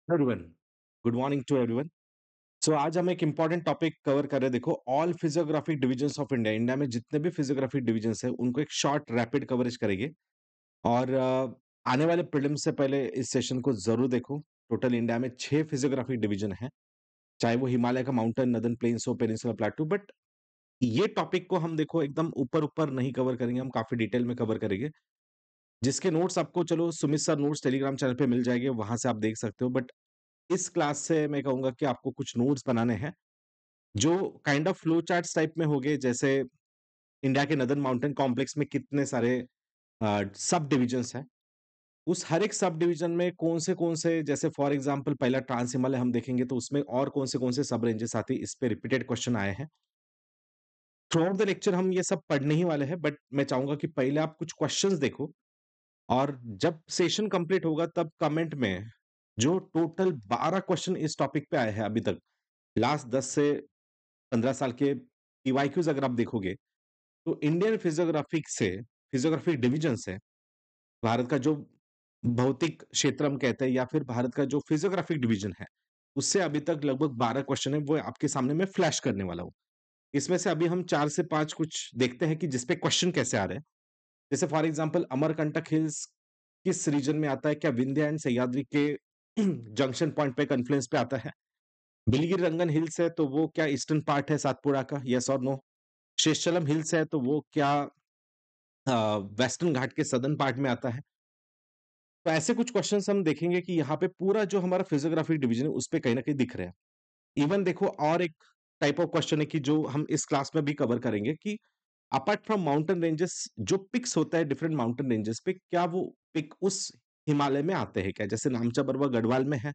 Everyone, good morning to everyone. So आज हम एक इम्पोर्टेंट टॉपिक कवर कर रहे हैं। देखो, all physiographic divisions of India, India में जितने भी फिजियोग्राफिक डिविजन्स हैं उनको एक शॉर्ट रैपिड कवरेज करेंगे। और आने वाले प्रीलिम्स से पहले इस सेशन को जरूर देखो। टोटल इंडिया में 6 फिजियोग्राफिक डिवीजन है, चाहे वो हिमालय का माउंटेन, नदर्न प्लेन्स हो, पेनिनसुला प्लेटू। बट ये टॉपिक को हम देखो एकदम ऊपर ऊपर नहीं कवर करेंगे, हम काफी डिटेल में कवर करेंगे। जिसके नोट्स आपको, चलो Sumit sir notes Telegram channel पे मिल जाएंगे, वहां से आप देख सकते हो। बट इस क्लास से मैं कहूंगा कि आपको कुछ नोट्स बनाने हैं जो kind of flow charts type में होंगे। जैसे इंडिया के नदर्न माउंटेन कॉम्प्लेक्स में कितने सारे सब डिविजन्स हैं, उस हर एक सब डिवीजन में कौन से, जैसे फॉर एग्जांपल पहला ट्रांस हिमालय हम देखेंगे तो उसमें और कौन से सब रेंजेस आते हैं। इस पे रिपीटेड क्वेश्चन आए हैं। थ्रू आउट द लेक्चर हम ये सब पढ़ने ही वाले हैं, बट मैं चाहूंगा कि पहले आप कुछ क्वेश्चंस देखो, और जब सेशन कंप्लीट होगा तब कमेंट में जो टोटल 12 क्वेश्चन इस टॉपिक पे आए हैं अभी तक, लास्ट 10 से 15 साल के पीवाईक्यूज अगर आप देखोगे, तो इंडियन फिजियोग्राफिक से, फिजियोग्राफिक डिवीजन से, भारत का जो भौतिक क्षेत्र हम कहते हैं या फिर भारत का जो फिजियोग्राफिक डिवीजन है, उससे अभी तक लगभग 12 क्वेश्चन है, वो आपके सामने मैं फ्लैश करने वाला हूँ। इसमें से अभी हम 4 से 5 कुछ देखते हैं कि जिसपे क्वेश्चन कैसे आ रहे हैं। जैसे फॉर एग्जांपल अमरकंटक हिल्स किस रीजन में आता है? क्या विंध्य एंड सह्याद्री के जंक्शन पॉइंट पे, कन्फ्लुएंस पे आता है? बिलिगिरी रंगन हिल्स है तो वो क्या ईस्टर्न पार्ट है सातपुड़ा का? यस और नो? शेषचलम हिल्स है तो वो क्या वेस्टर्न घाट के सदर्न पार्ट में आता है? तो ऐसे कुछ क्वेश्चंस हम देखेंगे कि यहाँ पे पूरा जो हमारा फिजियोग्राफिक डिवीजन है उस पे कहीं ना कहीं दिख रहे हैं। इवन देखो, और एक टाइप ऑफ क्वेश्चन है कि जो हम इस क्लास में भी कवर करेंगे कि अपार्ट फ्रॉम माउंटेन रेंजेस, जो पिक्स होता है डिफरेंट माउंटेन रेंजेस पे, क्या वो पिक उस हिमालय में आते हैं क्या? जैसे नामचा बरवा गढ़वाल में है,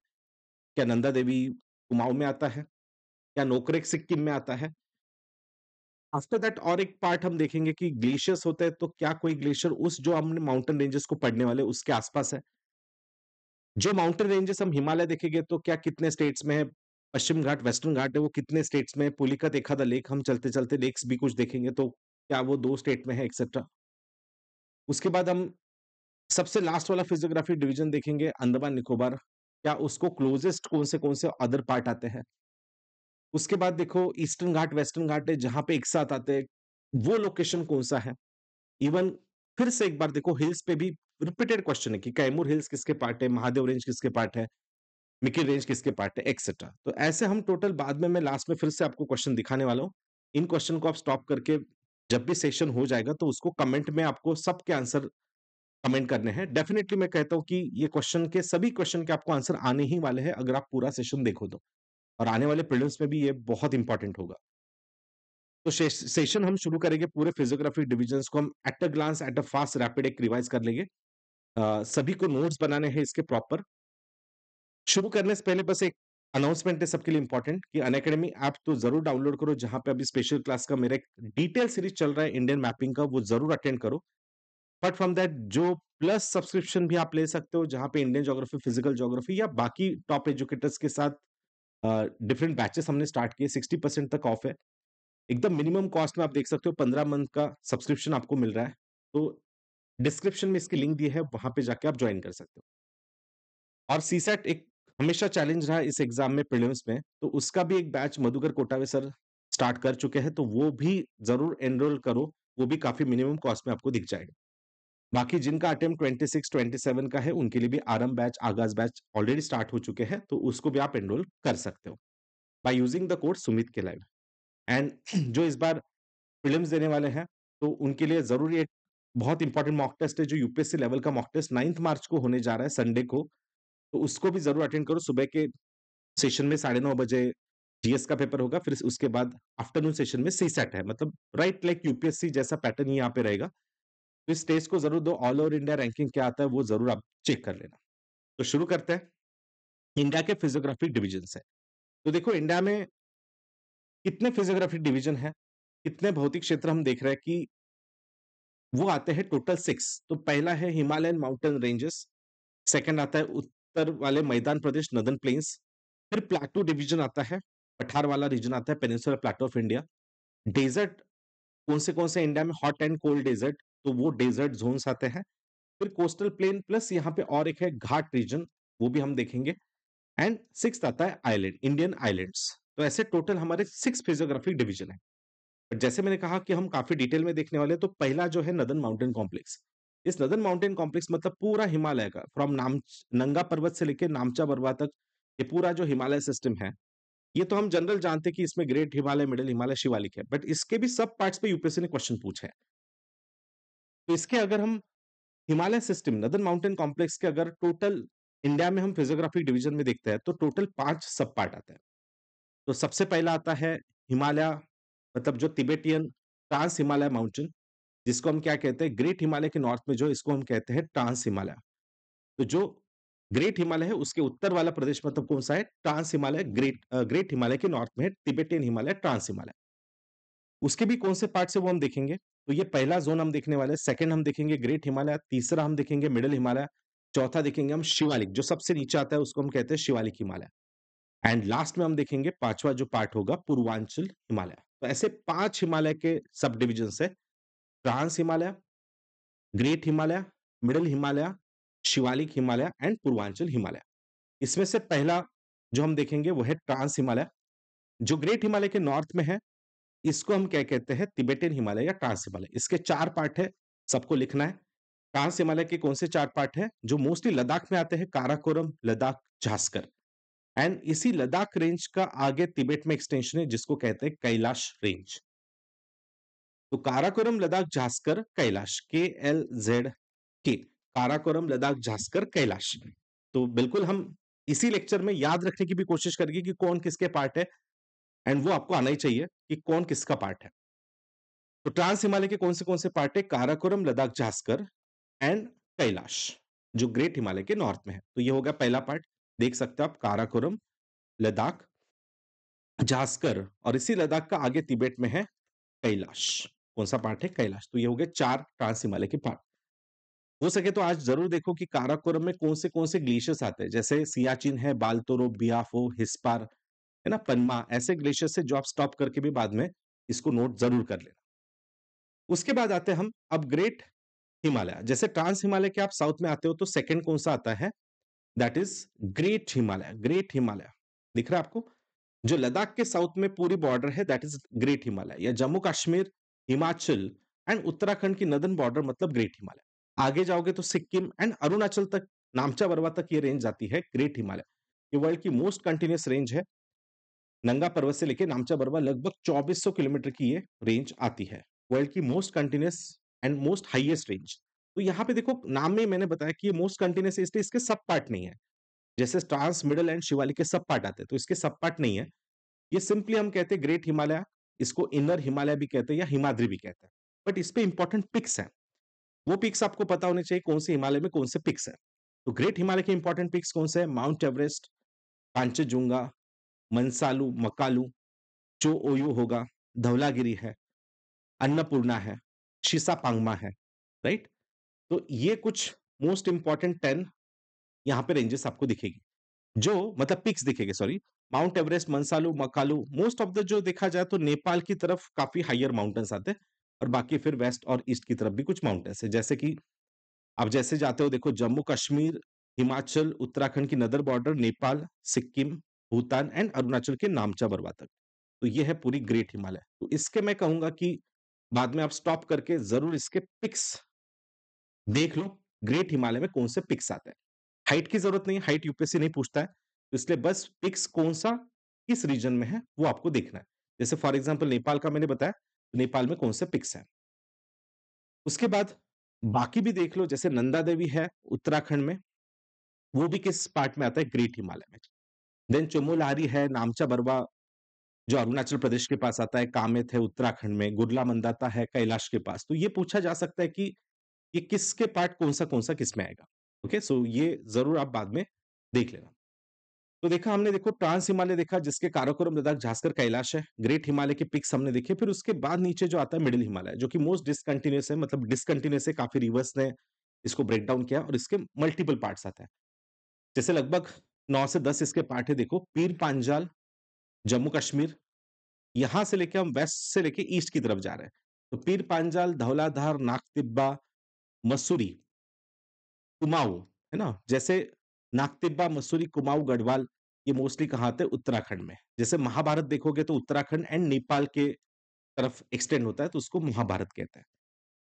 क्या नंदा देवी कुमाऊं में आता है, क्या नोकरेक सिक्किम में आता है? आफ्टर दैट और एक पार्ट हम देखेंगे कि ग्लेशियर्स होते हैं तो क्या कोई ग्लेशियर उस जो हमने माउंटेन रेंजेस को पढ़ने वाले उसके आसपास है? जो माउंटेन रेंजेस हम हिमालय देखेंगे तो क्या कितने स्टेट्स में है? पश्चिम घाट, वेस्टर्न घाट है वो कितने स्टेट्स में है? पुलिकत एखादा लेक, हम चलते चलते लेक्स भी कुछ देखेंगे तो क्या वो 2 स्टेट में है, एक्सेट्रा। उसके बाद हम सबसे लास्ट वाला फिजियोग्राफी डिवीजन देखेंगे, अंडमान निकोबार, क्या उसको क्लोजेस्ट कौन से अदर पार्ट आते हैं? उसके बाद देखो, ईस्टर्न घाट, वेस्टर्न घाट है जहां पे एक साथ आते हैं, वो लोकेशन कौन सा है? इवन फिर से एक बार देखो, हिल्स पे भी रिपीटेड क्वेश्चन है कि कैमूर हिल्स किसके पार्ट है, महादेव रेंज किसके पार्ट है, मिकी रेंज किसके पार्ट है, एक्सेट्रा। तो ऐसे हम टोटल बाद में, मैं लास्ट में फिर से आपको क्वेश्चन दिखाने वाला हूँ। इन क्वेश्चन को आप स्टॉप करके जब भी सेशन हो जाएगा तो उसको कमेंट में आपको सबके आंसर कमेंट करने हैं। डेफिनेटली मैं कहता हूँ कि ये क्वेश्चन के, सभी क्वेश्चन के आपको आंसर आने ही वाले हैं अगर आप पूरा सेशन देखो तो। और आने वाले प्रीलिम्स में भी ये बहुत इंपॉर्टेंट होगा। तो सेशन हम शुरू करेंगे, पूरे फिजियोग्राफिक डिविजन्स को हम at a glance, at a fast rapid एक रिवाइज कर लेंगे। सभी को नोट्स बनाने हैं इसके प्रॉपर। शुरू करने से पहले बस एक अनाउंसमेंट है सबके लिए इंपॉर्टेंट कि अनअकैडमी ऐप तो जरूर डाउनलोड करो, जहां पे अभी स्पेशल क्लास का मेरा एक डिटेल सीरीज चल रहा है इंडियन मैपिंग का, वो जरूर अटेंड करो। बट फ्रॉम दैट, जो प्लस सब्सक्रिप्शन भी आप ले सकते हो, जहां पे इंडियन ज्योग्राफी, फिजिकल ज्योग्राफी या बाकी टॉप एजुकेटर्स के साथ डिफरेंट बैचेस हमने स्टार्ट किए, 60% तक ऑफ है। एकदम मिनिमम कॉस्ट में आप देख सकते हो, 15 मंथ का सब्सक्रिप्शन आपको मिल रहा है। तो डिस्क्रिप्शन में इसकी लिंक दी है, वहां पे जाके आप ज्वाइन कर सकते हो। और सीसेट एक हमेशा चैलेंज रहा इस एग्जाम में, प्रीलिम्स में, तो उसका भी एक बैच मधुकर कोटावे सर स्टार्ट कर चुके हैं, तो वो भी जरूर एनरोल करो। वो भी काफी मिनिमम कॉस्ट में आपको दिख जाएगा। बाकी जिनका अटेम्प्ट 26 27 का है, उनके लिए भी आरंभ बैच, आगाज बैच ऑलरेडी स्टार्ट हो चुके हैं, तो उसको भी आप एनरोल कर सकते हो by using the code Sumit के लाइव। एंड जो इस बार प्रीलिम्स देने वाले हैं, तो उनके लिए ज़रूरी एक बहुत इंपॉर्टेंट मॉक टेस्ट है, जो यूपीएससी लेवल का मॉक टेस्ट 9 मार्च को होने जा रहा है, संडे को। तो उसको भी ज़रूर अटेंड करो। सुबह के सेशन में 9:30 बजे जीएस का पेपर होगा, फिर उसके बाद आफ्टरनून सेशन में सीसैट है, मतलब राइट लाइक यूपीएससी जैसा पैटर्न ही यहाँ पे रहेगा। तो इस टेस्ट को ज़रूर दो, ऑल ओवर इंडिया रैंकिंग क्या आता है वो ज़रूर आप चेक कर लेना। तो शुरू करते हैं। इंडिया के फिजियोग्राफिक डिवीजन से। तो देखो, इंडिया में कितने फिजियोग्राफिक डिवीजन है, कितने भौतिक क्षेत्र हम देख रहे हैं कि वो आते हैं टोटल 6। तो पहला है हिमालयन माउंटेन रेंजेस, सेकंड आता है उत्तर वाले मैदान प्रदेश, नदर्न प्लेन्स। फिर प्लाटू डिवीजन आता है, पठार वाला रीजन आता है, peninsular plateau of India. Desert कौन से इंडिया में, हॉट एंड कोल्ड डेजर्ट, तो वो डेजर्ट जोन्स आते हैं। फिर कोस्टल प्लेन प्लस यहाँ पे और एक है घाट रीजन, वो भी हम देखेंगे। एंड सिक्स्थ आता है आइलैंड, इंडियन आइलैंड्स। तो ऐसे टोटल हमारे 6 फिजियोग्राफिक डिवीजन है। बट जैसे मैंने कहा कि हम काफ़ी डिटेल में देखने वाले हैं, तो पहला जो है नदन माउंटेन कॉम्प्लेक्स। इस नदन माउंटेन कॉम्प्लेक्स मतलब पूरा हिमालय का फ्रॉम नंगा पर्वत से लेके नामचा बरवा तक, ये पूरा जो हिमालय सिस्टम है, ये तो हम जनरल जानते हैं कि इसमें ग्रेट हिमालय, मिडल हिमालय, शिवालिक है। बट इसके भी सब पार्ट्स पे यूपीएससी ने क्वेश्चन पूछे हैं। तो इसके अगर हम Himalaya system, northern mountain complex के अगर टोटल इंडिया में हम फिजियोग्राफिक डिवीजन में देखते हैं, तो टोटल 5 सब पार्ट आता है। तो सबसे पहला आता है हिमालय, मतलब जो तिबेटियन ट्रांस हिमालय माउंटेन, जिसको हम क्या कहते हैं, ग्रेट हिमालय के नॉर्थ में जो इसको हम कहते हैं ट्रांस हिमालय। तो जो ग्रेट हिमालय है उसके उत्तर वाला प्रदेश मतलब कौन सा है, ट्रांस हिमालय। ग्रेट हिमालय के नॉर्थ में है तिबेटियन हिमालय, ट्रांस हिमालय। उसके भी कौन से पार्ट है वो हम देखेंगे। तो ये पहला जोन हम देखने वाले हैं। सेकंड हम देखेंगे ग्रेट हिमालय, तीसरा हम देखेंगे मिडल हिमालय, चौथा देखेंगे हम शिवालिक, जो सबसे नीचे आता है उसको हम कहते हैं शिवालिक हिमालय। एंड लास्ट में हम देखेंगे पांचवा जो पार्ट होगा पूर्वांचल हिमालय। तो ऐसे 5 हिमालय के सब डिविजन है, trans Himalaya, great Himalaya, middle Himalaya, Shivalik Himalaya and Purvanchal Himalaya. इसमें से पहला जो हम देखेंगे वो है ट्रांस हिमालय, जो ग्रेट हिमालय के नॉर्थ में है। इसको हम क्या कहते हैं, तिबेटियन हिमालय या ट्रांस हिमालय। इसके 4 पार्ट है, सबको लिखना है। ट्रांस हिमालय के कौन से 4 पार्ट है, जो मोस्टली लद्दाख में आते हैं, काराकोरम, लद्दाख, झास्कर। एंड इसी लद्दाख रेंज का आगे तिबेट में एक्सटेंशन है, जिसको कहते हैं कैलाश रेंज। तो काराकोरम, लद्दाख, झास्कर, कैलाश, KLZK, काराकोरम, लद्दाख, झास्कर, कैलाश। तो बिल्कुल हम इसी लेक्चर में याद रखने की भी कोशिश करेंगे कि कौन किसके पार्ट है, एंड वो आपको आना ही चाहिए कि कौन किसका पार्ट है। तो ट्रांस हिमालय के कौन से पार्ट है, काराकोरम, लद्दाख, झास्कर एंड कैलाश, जो ग्रेट हिमालय के नॉर्थ में है। तो ये हो गया पहला पार्ट। देख सकते हो आप, काराकोरम, लद्दाख, झास्कर, और इसी लद्दाख का आगे तिब्बत में है कैलाश। कौन सा पार्ट है, कैलाश। तो ये हो गए 4 ट्रांस हिमालय के पार्ट। हो सके तो आज जरूर देखो कि काराकोरम में कौन से ग्लेशियर्स आते हैं, जैसे सियाचिन है, बालतोरो, बियाफो, हिस्पार, है ना, पन्मा, ऐसे ग्लेशियर से जो आप स्टॉप करके भी बाद में इसको नोट जरूर कर लेना। उसके बाद आते हैं हम अब ग्रेट हिमालय। जैसे ट्रांस हिमालय के आप साउथ में आते हो, तो सेकंड कौन सा आता है, that is great Himalaya. Great Himalaya दिख रहा है आपको, जो लद्दाख के साउथ में पूरी बॉर्डर है, दैट इज ग्रेट हिमालय। या जम्मू कश्मीर, हिमाचल एंड उत्तराखंड की नदन बॉर्डर मतलब ग्रेट हिमालय। आगे जाओगे तो सिक्किम एंड अरुणाचल तक, नामचा बरवा तक ये रेंज आती है ग्रेट हिमालय। ये वर्ल्ड की मोस्ट कंटिन्यूअस रेंज है। नंगा पर्वत से लेके नामचा बरवा लगभग 2400 किलोमीटर की ये रेंज आती है। वर्ल्ड की most continuous and most highest range. तो यहाँ पे देखो, नाम में मैंने बताया कि ये मोस्ट कंटिन्यूअस है, इसलिए इसके सब पार्ट नहीं है। जैसे ट्रांस, मिडल एंड शिवालिक के सब पार्ट आते हैं, तो इसके सब पार्ट नहीं है। ये सिंपली हम कहते हैं ग्रेट हिमालय, इसको इनर हिमालय भी कहते हैं या हिमाद्री भी कहते हैं। बट इस पे इंपॉर्टेंट पिक्स हैं, वो पिक्स आपको पता होने चाहिए कौन से हिमालय में कौन से पिक्स है। तो ग्रेट हिमालय के इंपॉर्टेंट पिक्स कौन से हैं, माउंट एवरेस्ट, कांचनजुंगा, मनसालू, मकालू, जो ओयू होगा, धवलागिरी है, अन्नपूर्णा है, शिसा है, राइट। तो ये कुछ मोस्ट इंपॉर्टेंट 10 यहाँ पे रेंजेस आपको दिखेगी, जो मतलब पिक्स दिखेंगे, sorry. Mount Everest, Manaslu, Makalu, most of the जो देखा जाए तो नेपाल की तरफ काफी हायर माउंटेन्स आते हैं, और बाकी फिर वेस्ट और ईस्ट की तरफ भी कुछ माउंटेन्स है। जैसे कि आप जैसे जाते हो, देखो जम्मू कश्मीर, हिमाचल, उत्तराखंड की नदर बॉर्डर, नेपाल, सिक्किम, भूटान एंड अरुणाचल के नामचा बरवा तक। तो ये है पूरी ग्रेट हिमालय। तो इसके मैं कहूंगा कि बाद में आप स्टॉप करके जरूर इसके पिक्स देख लो, ग्रेट हिमालय में कौन से पिक्स आते हैं। हाइट की जरूरत नहीं है, हाइट यूपीएससी नहीं पूछता है, तो इसलिए बस पिक्स कौन सा किस रीजन में है वो आपको देखना है। जैसे फॉर एग्जांपल नेपाल का मैंने बताया, तो नेपाल में कौन से पिक्स हैं। उसके बाद बाकी भी देख लो, जैसे नंदा देवी है उत्तराखंड में, वो भी किस पार्ट में आता है, ग्रेट हिमालय में। देन चोमोलारी है, नामचा बरवा जो अरुणाचल प्रदेश के पास आता है, कामेत है उत्तराखंड में, गुरला मंदाता है कैलाश के पास। तो ये पूछा जा सकता है कि ये किसके पार्ट कौन सा किस में आएगा। ओके, सो ये जरूर आप बाद में देख लेना। तो देखा हमने, देखो ट्रांस हिमालय देखा जिसके काराकोरम, लद्दाख, झांसकर, कैलाश है। ग्रेट हिमालय के पिक्स हमने देखे। फिर उसके बाद नीचे जो आता है मिडिल हिमालय, जो कि मोस्ट डिसकंटिन्यूअस है, मतलब डिसकंटिन्यूअस है, काफी रिवर्स ने इसको ब्रेक डाउन किया और इसके मल्टीपल पार्ट्स आते हैं। जैसे लगभग 9 से 10 इसके पार्ट है। देखो पीर पांजाल, जम्मू कश्मीर, यहां से लेके हम वेस्ट से लेके ईस्ट की तरफ जा रहे हैं। तो पीर पांजाल, धौलाधार, नागतिब्बा, मसूरी, कुमाऊं, है ना, जैसे नागतिब्बा, मसूरी, कुमाऊं, गढ़वाल, ये मोस्टली कहाँ आते हैं? उत्तराखंड में। जैसे महाभारत देखोगे तो उत्तराखंड एंड नेपाल के तरफ एक्सटेंड होता है, तो उसको महाभारत कहते हैं।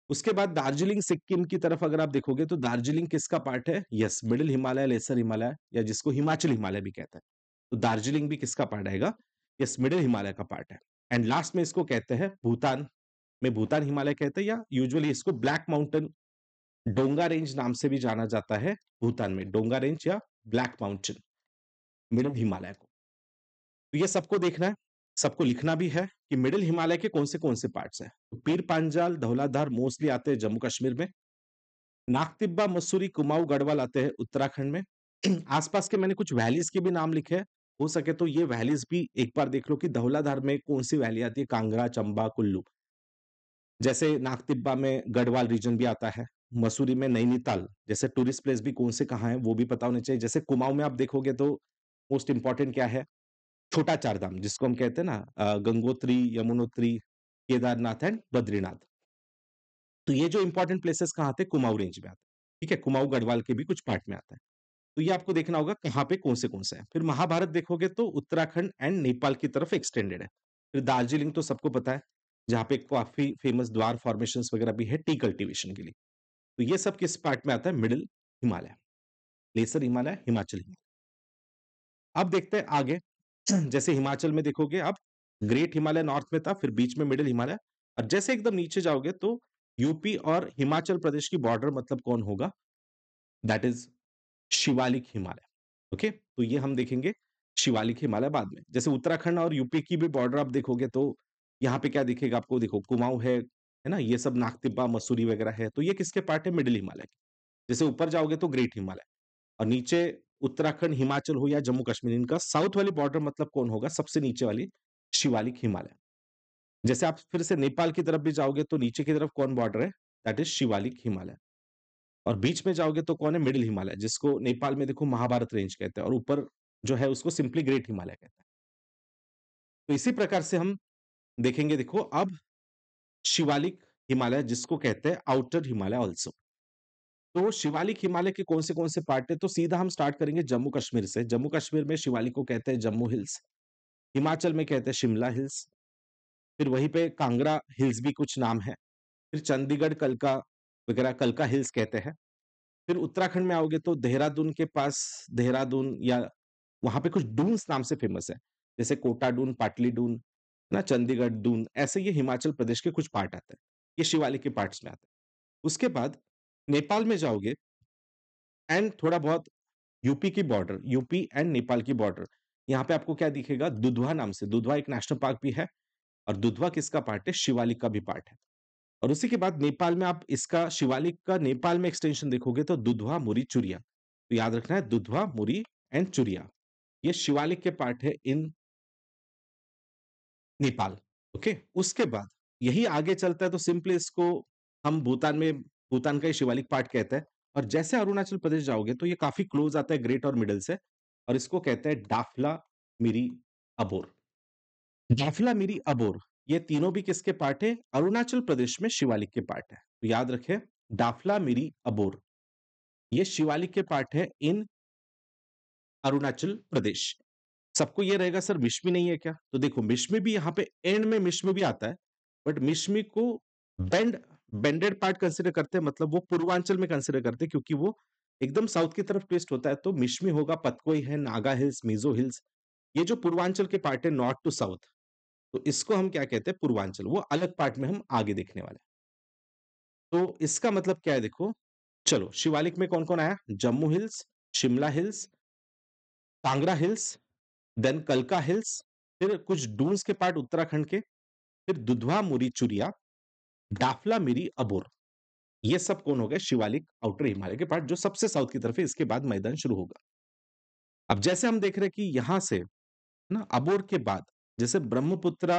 उसके बाद दार्जिलिंग, सिक्किम की तरफ अगर आप देखोगे तो दार्जिलिंग किसका पार्ट है? Yes, middle Himalaya, lesser Himalaya या जिसको हिमाचल हिमालय भी कहते हैं। तो दार्जिलिंग भी किसका पार्ट आएगा? यस, मिडल हिमालय का पार्ट है। एंड लास्ट में इसको कहते हैं भूटान, में भूटान हिमालय कहते हैं या यूजुअली इसको ब्लैक माउंटेन डोंगा रेंज नाम से भी जाना जाता है भूटान में, डोंगा रेंज या ब्लैक माउंटेन, मिडल हिमालय को। तो ये सबको देखना है, सबको लिखना भी है कि मिडल हिमालय के कौन से पार्ट्स हैं। तो पीर पांजाल, धौलाधार मोस्टली आते हैं जम्मू कश्मीर में। नागतिब्बा, मसूरी, कुमाऊं, गढ़वाल आते हैं उत्तराखंड में। आसपास के मैंने कुछ वैलीज के भी नाम लिखे हैं। हो सके तो ये वैलीज भी एक बार देख लो कि धौलाधार में कौन सी वैली आती है, कांगड़ा, चंबा, कुल्लू। जैसे नागतिब्बा में गढ़वाल रीजन भी आता है, मसूरी में नैनीताल, जैसे टूरिस्ट प्लेस भी कौन से कहाँ हैं वो भी पता होने चाहिए। जैसे कुमाऊं में आप देखोगे तो मोस्ट इंपॉर्टेंट क्या है? छोटा चार धाम जिसको हम कहते हैं ना, गंगोत्री, यमुनोत्री, केदारनाथ एंड बद्रीनाथ। तो ये जो इंपॉर्टेंट प्लेसेस कहाँ आते हैं? कुमाऊं रेंज में आते हैं। ठीक है, कुमाऊं गढ़वाल के भी कुछ पार्ट में आता है। तो ये आपको देखना होगा कहाँ पे कौन से हैं। फिर महाभारत देखोगे तो उत्तराखंड एंड नेपाल की तरफ एक्सटेंडेड है। फिर दार्जिलिंग तो सबको पता है, जहाँ पे काफी फेमस द्वार फॉर्मेशंस वगैरह भी है टी कल्टीवेशन के लिए। तो ये सब किस पार्ट में आता है? Middle Himalaya, lesser Himalaya, Himachal Himalaya. अब देखते हैं आगे। जैसे हिमाचल में देखोगे आप, ग्रेट हिमालय नॉर्थ में था, फिर बीच में मिडिल हिमालय, और जैसे एकदम नीचे जाओगे तो यूपी और हिमाचल प्रदेश की बॉर्डर मतलब कौन होगा? That is Shivalik Himalaya. Okay, तो ये हम देखेंगे शिवालिक हिमालय बाद में। जैसे उत्तराखंड और यूपी की भी बॉर्डर आप देखोगे तो यहाँ पे क्या दिखेगा आपको? देखो कुमाऊं है ना, ये सब नागतिब्बा, मसूरी वगैरह है, तो ये किसके पार्ट है? मिडिल हिमालय के। जैसे ऊपर जाओगे तो ग्रेट हिमालय, और नीचे उत्तराखंड, हिमाचल हो या जम्मू कश्मीर, इनका साउथ वाली बॉर्डर मतलब कौन होगा? सबसे नीचे वाली शिवालिक हिमालय। जैसे आप फिर से नेपाल की तरफ भी जाओगे तो नीचे की तरफ कौन बॉर्डर है? That is Shivalik Himalaya. और बीच में जाओगे तो कौन है? मिडिल हिमालय, जिसको नेपाल में देखो महाभारत रेंज कहते हैं, और ऊपर जो है उसको सिंपली ग्रेट हिमालय कहते हैं। तो इसी प्रकार से हम देखेंगे, देखो अब शिवालिक हिमालय जिसको कहते हैं आउटर हिमालय ऑल्सो। तो शिवालिक हिमालय के कौन से पार्ट है? तो सीधा हम स्टार्ट करेंगे जम्मू कश्मीर से। जम्मू कश्मीर में शिवालिक को कहते हैं जम्मू हिल्स, हिमाचल में कहते हैं शिमला हिल्स, फिर वहीं पे कांगड़ा हिल्स भी कुछ नाम है, फिर चंडीगढ़ कलका वगैरह कलका हिल्स कहते हैं। फिर उत्तराखंड में आओगे तो देहरादून के पास देहरादून या वहां पे कुछ डून्स नाम से फेमस है, जैसे कोटा डून, पाटली डून, ना चंडीगढ़ डून, ऐसे ये हिमाचल प्रदेश के कुछ पार्ट आते हैं। ये शिवालिक के पार्ट्स में आते हैं। उसके बाद नेपाल में जाओगे एंड थोड़ा बहुत यूपी की बॉर्डर, यूपी एंड नेपाल की बॉर्डर, यहाँ पे आपको क्या दिखेगा? दुधवा नाम से। दुधवा एक नेशनल पार्क भी है, और दुधवा किसका पार्ट है? शिवालिक का भी पार्ट है। और उसी के बाद नेपाल में आप इसका शिवालिक का नेपाल में एक्सटेंशन देखोगे तो दुधवा, मुरी, चुरिया। तो याद रखना है दुधवा, मुरी एंड चुरिया, ये शिवालिक के पार्ट है इन नेपाल। ओके, उसके बाद यही आगे चलता है तो सिंपली इसको हम भूटान में, भूटान का ही शिवालिक पार्ट कहते हैं। और जैसे अरुणाचल प्रदेश जाओगे तो ये काफी क्लोज आता है ग्रेट और मिडल से, और इसको कहते हैं डाफला, मिरी, अबोर। डाफला, मिरी, अबोर, ये तीनों भी किसके पार्ट है? अरुणाचल प्रदेश में शिवालिक के पार्ट है। तो याद रखें, डाफला, मिरी, अबोर, ये शिवालिक के पार्ट है इन अरुणाचल प्रदेश। सबको ये रहेगा सर मिश्मी नहीं है क्या? तो देखो मिश्मी भी यहाँ पे एंड में मिश्मी भी आता है, बट मिश्मी को बेंडेड पार्ट कंसिडर करते हैं, मतलब वो पूर्वांचल में कंसिडर करते हैं क्योंकि वो एकदम साउथ की तरफ ट्विस्ट होता है। तो मिश्मी होगा, पतकोई है, नागा हिल्स, मिजो हिल्स, ये जो पूर्वांचल के पार्ट है नॉर्थ टू साउथ, तो इसको हम क्या कहते हैं? पूर्वांचल। वो अलग पार्ट में हम आगे देखने वाले हैं। तो इसका मतलब क्या है देखो, चलो शिवालिक में कौन कौन आया? Jammu hills, Shimla hills, Kangra hills, then कलका हिल्स, फिर कुछ डून्स के पार्ट उत्तराखंड के, फिर दुधवा, मुरी, चुरिया, डाफला, मिरी, अबोर, ये सब कौन हो गए? शिवालिक आउटर हिमालय के पार्ट जो सबसे साउथ की तरफ है। इसके बाद मैदान शुरू होगा। अब जैसे हम देख रहे हैं कि यहां से ना अबोर के बाद जैसे ब्रह्मपुत्रा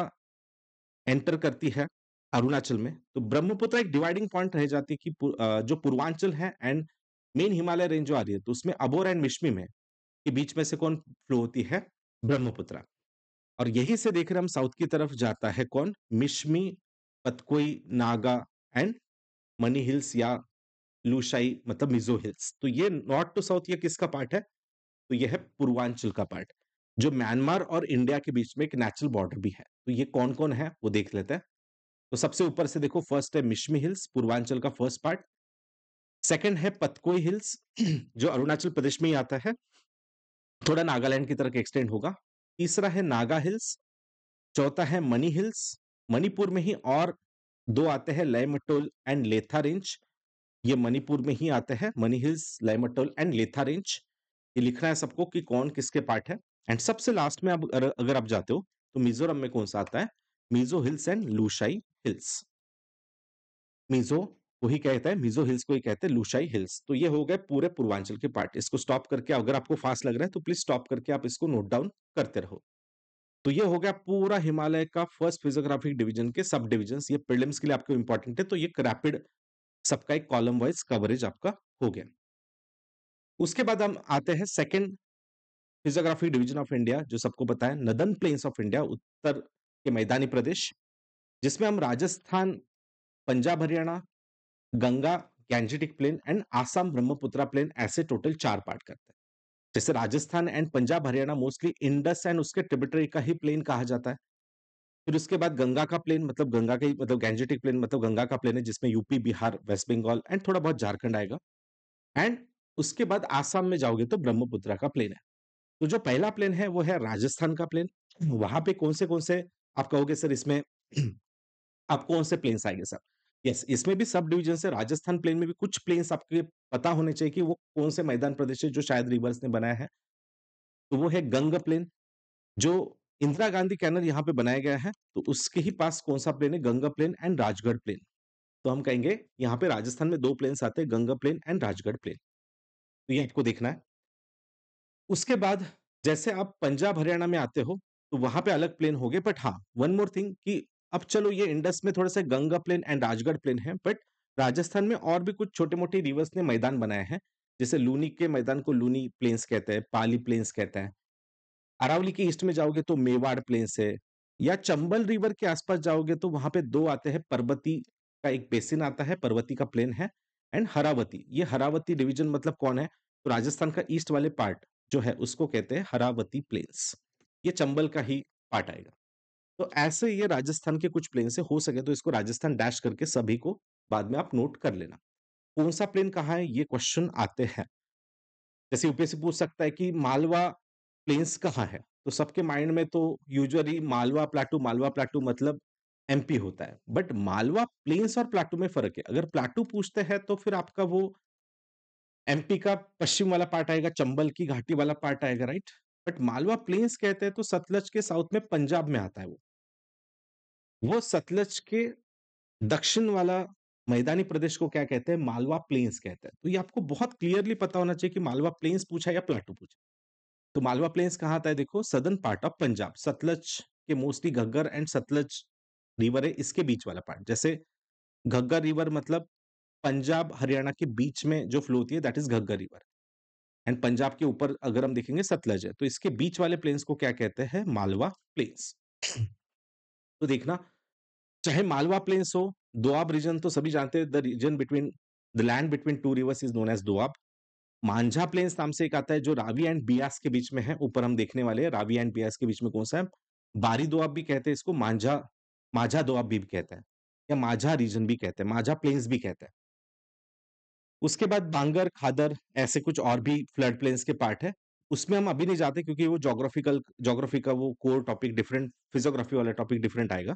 एंटर करती है अरुणाचल में, तो ब्रह्मपुत्र एक डिवाइडिंग पॉइंट रह जाती है कि जो पूर्वांचल है एंड मेन हिमालय रेंज जो आ रही है, तो उसमें अबोर एंड मिश्मी में के बीच में से कौन फ्लो होती है? ब्रह्मपुत्र। और यहीं से देख रहे हम साउथ की तरफ जाता है कौन? मिश्मी, पतकोई, नागा एंड मनी हिल्स या लूशाई, मतलब मिजो हिल्स। तो ये नॉर्थ टू साउथ ये किसका पार्ट है? तो ये है पूर्वांचल का पार्ट। जो म्यांमार और इंडिया के बीच में एक नेचुरल बॉर्डर भी है। तो ये कौन-कौन है, वो देख लेते हैं। तो सबसे ऊपर से देखो, फर्स्ट है मिशमी हिल्स, पूर्वांचल का फर्स्ट पार्ट। सेकंड है पतकोई हिल्स जो अरुणाचल प्रदेश में ही आता है, थोड़ा नागालैंड की तरफ एक्सटेंड होगा। तीसरा है नागा हिल्स, चौथा है मनी हिल्स, मणिपुर में ही और 2 आते हैं, लैमटोल एंड लेथा रेंज, ये मणिपुर में ही आते हैं, मनी हिल्स, लैमटोल एंड लेथा रेंज। ये लिखना है सबको कि कौन किसके पार्ट है। एंड सबसे लास्ट में अब अगर आप जाते हो, तो मिज़ोरम में कौन-सा आता है, Mizo hills and Lushai hills. Mizo को ही कहते हैं, मिज़ो हिल्स को ही कहते हैं लूशाई हिल्स। तो ये हो गए पूरे पूर्वांचल के पार्ट। इसको स्टॉप करके, अगर आपको फास्ट लग रहा है तो प्लीज़ स्टॉप करके आप इसको नोट डाउन करते रहो। तो ये हो गया पूरा हिमालय का फर्स्ट फिजियोग्राफिक डिवीजन के सब डिविजन्स। ये प्रीलिम्स के लिए आपको इंपॉर्टेंट है, तो ये रैपिड सबका एक कॉलम वाइज कवरेज आपका हो गया। उसके बाद हम आते हैं second physiographic division of India, जो सबको पता है नदर्न प्लेन्स ऑफ इंडिया, उत्तर के मैदानी प्रदेश, जिसमें हम Rajasthan, Punjab Haryana, Ganga gangetic plain and Assam Brahmaputra plain, ऐसे टोटल 4 पार्ट करते हैं। जैसे Rajasthan and Punjab Haryana mostly Indus and उसके ट्रिब्यूटरी का ही प्लेन कहा जाता है। फिर उसके बाद गंगा का प्लेन, मतलब गंगा का ही, मतलब गैंजेटिक प्लेन मतलब गंगा का प्लेन है, जिसमें UP, Bihar, west Bengal and थोड़ा बहुत झारखंड आएगा। एंड उसके बाद आसाम में जाओगे तो ब्रह्मपुत्रा का प्लेन है। तो जो पहला प्लेन है वो है राजस्थान का प्लेन। वहां पे कौन से आप कहोगे सर इसमें आप कौन से प्लेन्स आएंगे सर? यस, इसमें भी सब डिवीजन है। राजस्थान प्लेन में भी कुछ प्लेन्स आपके पता होने चाहिए कि वो कौन से मैदान प्रदेश है, जो शायद रिवर्स ने बनाया है। तो वो है गंग प्लेन, जो इंदिरा गांधी कैनल यहाँ पे बनाया गया है, तो उसके ही पास कौन सा प्लेन है, Ganga plain and Rajgarh plain. तो हम कहेंगे यहाँ पे राजस्थान में 2 प्लेन्स आते हैं, Ganga plain and Rajgarh plain. तो ये आपको देखना है। उसके बाद जैसे आप पंजाब हरियाणा में आते हो, तो वहां पे अलग प्लेन हो गए। बट हाँ, वन मोर थिंग कि अब चलो ये इंडस में थोड़ा सा Ganga plain and Rajgarh plain है, बट राजस्थान में और भी कुछ छोटे मोटे रिवर्स ने मैदान बनाए हैं। जैसे लूनी के मैदान को लूनी प्लेन्स कहते हैं, पाली प्लेन्स कहते हैं। अरावली के ईस्ट में जाओगे तो मेवाड़ प्लेन्स है, या चंबल रिवर के आसपास जाओगे तो वहां पे 2 आते हैं, पर्वती का एक बेसिन आता है, पर्वती का प्लेन है, एंड हरावती। ये हरावती डिवीजन मतलब कौन है, तो राजस्थान का ईस्ट वाले पार्ट जो है उसको कहते हैं हरावती प्लेन्स। ये चंबल का ही पार्ट आएगा। तो ऐसे ये राजस्थान के कुछ प्लेन से हो सके तो इसको राजस्थान डैश करके सभी को बाद में आप नोट कर लेना। कौन सा प्लेन कहाँ है, ये क्वेश्चन आते हैं। जैसे यूपीएससी पूछ सकता है कि मालवा प्लेन्स कहाँ है, तो सबके माइंड में तो यूजुअली मालवा प्लाटू मतलब एमपी होता है। बट मालवा प्लेन्स और प्लाटू में फर्क है। अगर प्लाटू पूछते हैं तो फिर आपका वो एमपी का पश्चिम वाला पार्ट आएगा, चंबल की घाटी वाला पार्ट आएगा, राइट। बट मालवा प्लेन्स कहते हैं तो सतलज के साउथ में पंजाब में आता है वो सतलज के दक्षिण वाला मैदानी प्रदेश को क्या कहते हैं, मालवा प्लेन्स कहते हैं। तो ये आपको बहुत क्लियरली पता होना चाहिए कि मालवा प्लेन्स पूछा या प्लाटू पूछा। तो मालवा प्लेन्स कहाँ आता है, देखो southern part of Punjab, Sutlej के mostly Ghaggar and Sutlej river है, इसके बीच वाला पार्ट। जैसे घग्गर रिवर मतलब पंजाब हरियाणा के बीच में जो फ्लो होती है, that is Ghaggar river. And Punjab के ऊपर अगर हम देखेंगे सतलज है, तो इसके बीच वाले प्लेन्स को क्या कहते हैं, मालवा प्लेन्स। तो देखना, चाहे मालवा प्लेन्स हो, दोआब रीजन तो सभी जानते हैं, the region between the land between two rivers is known as Doab. Manjha plains नाम से एक आता है जो रावी एंड बियास के बीच में है, ऊपर हम देखने वाले हैं रावी एंड बियास के बीच में कौन सा है। बारी दोआब भी कहते हैं इसको, मांझा माझा दोआब भी कहते हैं, या माझा रीजन भी कहते हैं, माझा प्लेन्स भी कहते हैं। उसके बाद बांगर, खादर, ऐसे कुछ और भी फ्लड प्लेन्स के पार्ट है। उसमें हम अभी नहीं जाते क्योंकि वो ज्योग्राफी का वो कोर टॉपिक डिफरेंट, फिजियोग्राफी वाला टॉपिक डिफरेंट आएगा।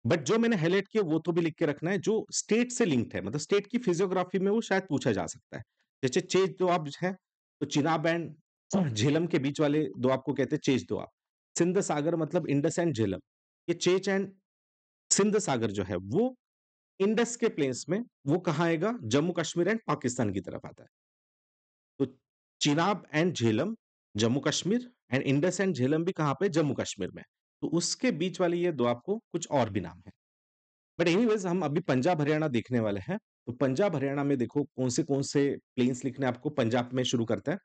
बट जो मैंने हाइलाइट किया वो तो भी लिख के रखना है, जो स्टेट से लिंक्ड है, मतलब स्टेट की फिजियोग्राफी में वो शायद पूछा जा सकता है। जैसे चेज दोआब है, तो चिनाब एंड झेलम के बीच वाले दोआब को कहते हैं चेज दोआब। सिंध सागर मतलब इंडस एंड झेलम। ये चेच एंड सिंध सागर जो है वो इंडस के प्लेन्स में, वो कहाँ आएगा, जम्मू कश्मीर एंड पाकिस्तान की तरफ आता है। तो Chenab and Jhelum Jammu Kashmir, and Indus and Jhelum भी कहाँ पे, जम्मू कश्मीर में। तो उसके बीच वाले ये दोआब को कुछ और भी नाम है। बट एनीवेज हम अभी पंजाब हरियाणा देखने वाले हैं। तो पंजाब हरियाणा में देखो कौन से प्लेन्स लिखने हैं आपको। पंजाब में शुरू करते हैं।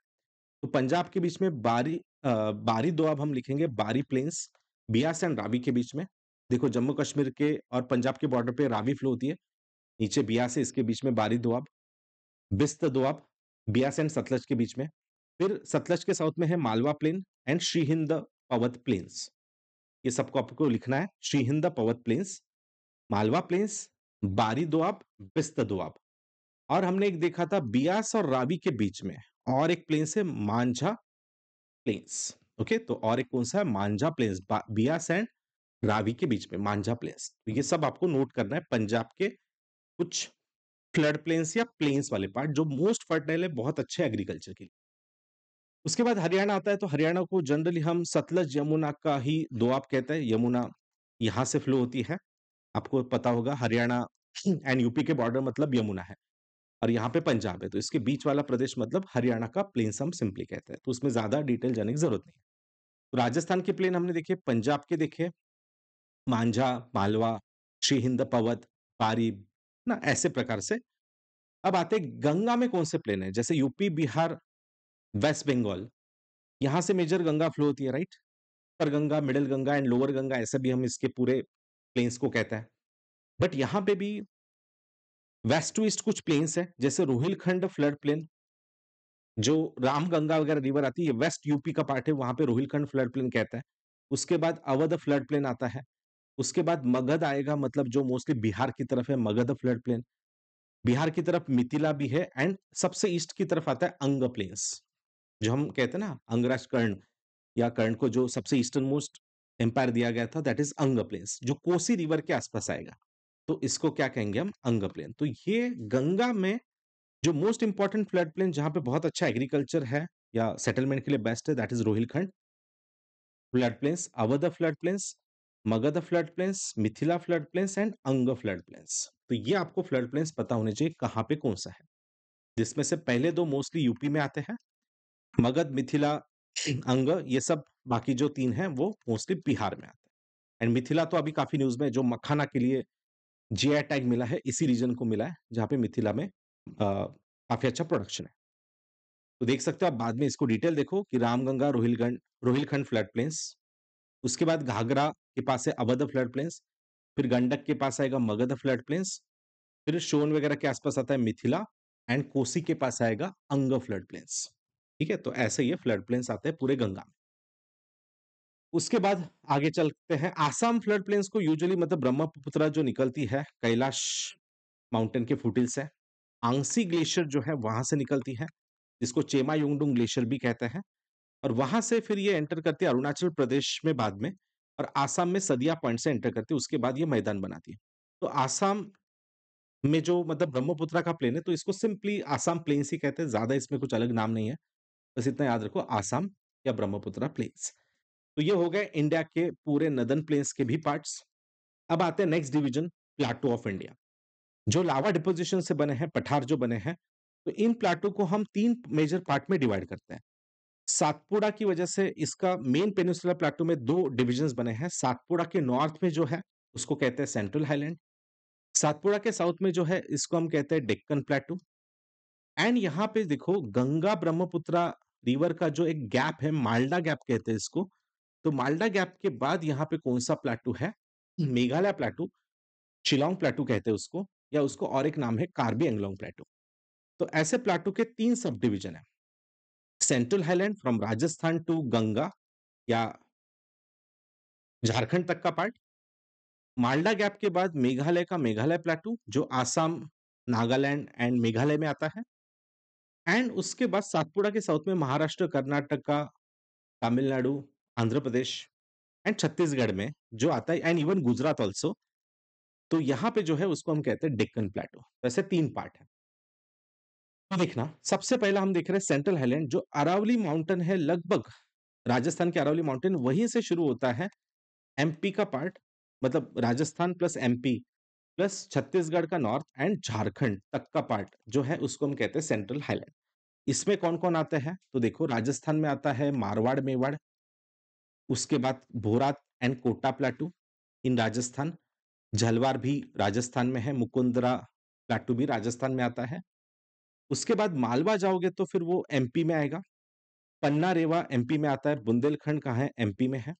तो पंजाब के बीच में बारी दोआब हम लिखेंगे, बारी प्लेन्स, बियास एंड रावी के बीच में। देखो जम्मू कश्मीर के और पंजाब के बॉर्डर पे रावी फ्लो होती है, नीचे बियास है, इसके बीच में बारी दोआब। बिस्त दोआब, बियास एंड सतलज के बीच में। फिर सतलज के साउथ में है मालवा प्लेन, एंड श्रीहिंद पर्वत प्लेन्स। ये सबको आपको लिखना है, श्रीहिंद पर्वत प्लेन्स, मालवा प्लेन्स, बारी दोआब, बिस्त दोआब। और हमने एक देखा था बियास और रावी के बीच में और एक प्लेन्स है मांझा प्लेन्स। ओके, तो और एक कौन सा है? मांझा प्लेन्स, बियास एंड रावी के बीच में मांझा प्लेन्स। तो ये सब आपको नोट करना है, पंजाब के कुछ फ्लड प्लेन्स या प्लेन्स वाले पार्ट जो मोस्ट फर्टाइल है, बहुत अच्छे एग्रीकल्चर के लिए। उसके बाद हरियाणा आता है, तो हरियाणा को जनरली हम सतलज यमुना का ही दोआब कहते हैं। यमुना यहाँ से फ्लो होती है, आपको पता होगा हरियाणा एंड यूपी के बॉर्डर मतलब यमुना है और यहाँ पे पंजाब है, तो इसके बीच वाला प्रदेश मतलब हरियाणा का प्लेन्स हम सिंपली कहते हैं, तो उसमें ज्यादा डिटेल जाने की जरूरत नहीं है। तो राजस्थान के प्लेन हमने देखे, पंजाब के देखे मांझा, मालवा, श्री हिंद पर्वत, पारी, ना ऐसे प्रकार से। अब आते हैं गंगा में कौन से प्लेन है, जैसे यूपी, बिहार, वेस्ट बंगाल, यहाँ से मेजर गंगा फ्लो होती है, right? Upper Ganga, middle Ganga and lower Ganga, ऐसे भी हम इसके पूरे प्लेन्स को कहते हैं। बट यहाँ पे भी वेस्ट टू ईस्ट कुछ प्लेन्स है, जैसे रोहिलखंड फ्लड प्लेन, जो रामगंगा वगैरह रिवर आती है, वेस्ट यूपी का पार्ट है, वहां पे रोहिलखंड फ्लड प्लेन कहता है। उसके बाद अवध फ्लड प्लेन आता है। उसके बाद मगध आएगा, मतलब जो मोस्टली बिहार की तरफ है, मगध फ्लड प्लेन। बिहार की तरफ मिथिला भी है एंड सबसे ईस्ट की तरफ आता है अंग प्लेन्स, जो हम कहते हैं ना अंगराज कर्ण, या कर्ण को जो सबसे ईस्टर्न मोस्ट एम्पायर दिया गया था, दैट इज अंग प्लेन्स, जो कोसी रिवर के आसपास आएगा। तो इसको क्या कहेंगे हम? अंग प्लेन। तो ये गंगा में जो मोस्ट इंपॉर्टेंट फ्लड प्लेन जहां पे बहुत अच्छा एग्रीकल्चर है या सेटलमेंट के लिए बेस्ट है, that is Rohilkhand flood plains, Awadh flood plains, Magadh flood plains, Mithila flood plains and अंग फ्लड प्लेन्स। तो ये आपको फ्लड प्लेन्स पता होने चाहिए कहाँ पे कौन सा है, जिसमें से पहले दो मोस्टली यूपी में आते हैं, मगध, मिथिला, अंग, ये सब बाकी जो तीन हैं वो मोस्टली बिहार में आते हैं। एंड मिथिला तो अभी काफी न्यूज में है, जो मखाना के लिए जीआई टैग मिला है, इसी रीजन को मिला है जहाँ पे मिथिला में काफी अच्छा प्रोडक्शन है। तो देख सकते हो आप, बाद में इसको डिटेल देखो कि रामगंगा, रोहिलखंड, रोहिलखंड फ्लड प्लेन्स, उसके बाद घाघरा के पास है अवध फ्लड प्लेन्स, फिर गंडक के पास आएगा मगध फ्लड प्लेन्स, फिर सोन वगैरह के आसपास आता है मिथिला एंड कोसी के पास आएगा अंग फ्लड प्लेन्स। ठीक है, तो ऐसे ये फ्लड प्लेन्स आते हैं पूरे गंगा में। उसके बाद आगे चलते हैं, आसाम फ्लड प्लेन्स को यूजुअली मतलब ब्रह्मपुत्र जो निकलती है कैलाश माउंटेन के फुटिल्स है, आंगसी ग्लेशियर जो है वहां से निकलती है, जिसको चेमा युंगडुंग ग्लेशियर भी कहते हैं, और वहां से फिर ये एंटर करती है अरुणाचल प्रदेश में बाद में, और आसाम में सदिया पॉइंट से एंटर करती है, उसके बाद ये मैदान बनाती है। तो आसाम में जो मतलब ब्रह्मपुत्र का प्लेन है, तो इसको सिंपली आसाम प्लेन्स ही कहते हैं, ज्यादा इसमें कुछ अलग नाम नहीं है, बस इतना याद रखो, आसाम या ब्रह्मपुत्र प्लेन्स। तो ये हो गए इंडिया के पूरे नदन प्लेन्स के भी पार्ट्स। अब आते हैं next division, plateau of India, जो लावा डिपोजिशन से बने हैं, पठार जो बने हैं। तो इन प्लाटू को हम तीन मेजर पार्ट में डिवाइड करते हैं। सातपुड़ा की वजह से इसका मेन पेनिनसुलर प्लाटू में दो डिविजन्स बने हैं। सातपुड़ा के नॉर्थ में जो है उसको कहते हैं सेंट्रल हाईलैंड, सातपुड़ा के साउथ में जो है इसको हम कहते हैं डेक्कन प्लेटू। एंड यहाँ पे देखो गंगा ब्रह्मपुत्र रिवर का जो एक गैप है, माल्डा गैप कहते हैं इसको। तो माल्डा गैप के बाद यहाँ पे कौन सा प्लेटू है? मेघालय प्लेटू, शिलोंग प्लेटू कहते हैं उसको, या उसको और एक नाम है कार्बी एंगलोंग प्लेटू। तो ऐसे प्लेटू के तीन सब डिविजन है, central highland from Rajasthan to Ganga या झारखंड तक का पार्ट, माल्डा गैप के बाद मेघालय का मेघालय प्लेटू जो आसाम, नागालैंड एंड मेघालय में आता है, एंड उसके बाद सातपुड़ा के साउथ में महाराष्ट्र, कर्नाटका, तमिलनाडु, आंध्र प्रदेश एंड छत्तीसगढ़ में जो आता है, एंड इवन गुजरात ऑल्सो। तो यहाँ पे जो है उसको हम कहते हैं डेक्कन प्लेटू। वैसे तीन पार्ट है। तो देखना, सबसे पहला हम देख रहे हैं सेंट्रल हाईलैंड, जो अरावली माउंटेन है, लगभग राजस्थान के अरावली माउंटेन वहीं से शुरू होता है, एमपी का पार्ट, मतलब Rajasthan plus MP plus Chhattisgarh का नॉर्थ एंड झारखंड तक का पार्ट जो है उसको हम कहते हैं सेंट्रल हाईलैंड। इसमें कौन कौन आता है? तो देखो, राजस्थान में आता है मारवाड़, मेवाड़, उसके बाद भोरात एंड कोटा प्लाटू इन राजस्थान, झलवार भी राजस्थान में है, मुकुंदरा प्लाटू भी राजस्थान में आता है। उसके बाद मालवा जाओगे तो फिर वो एमपी में आएगा, पन्ना रेवा एमपी में आता है, बुंदेलखंड कहाँ है? एमपी में है।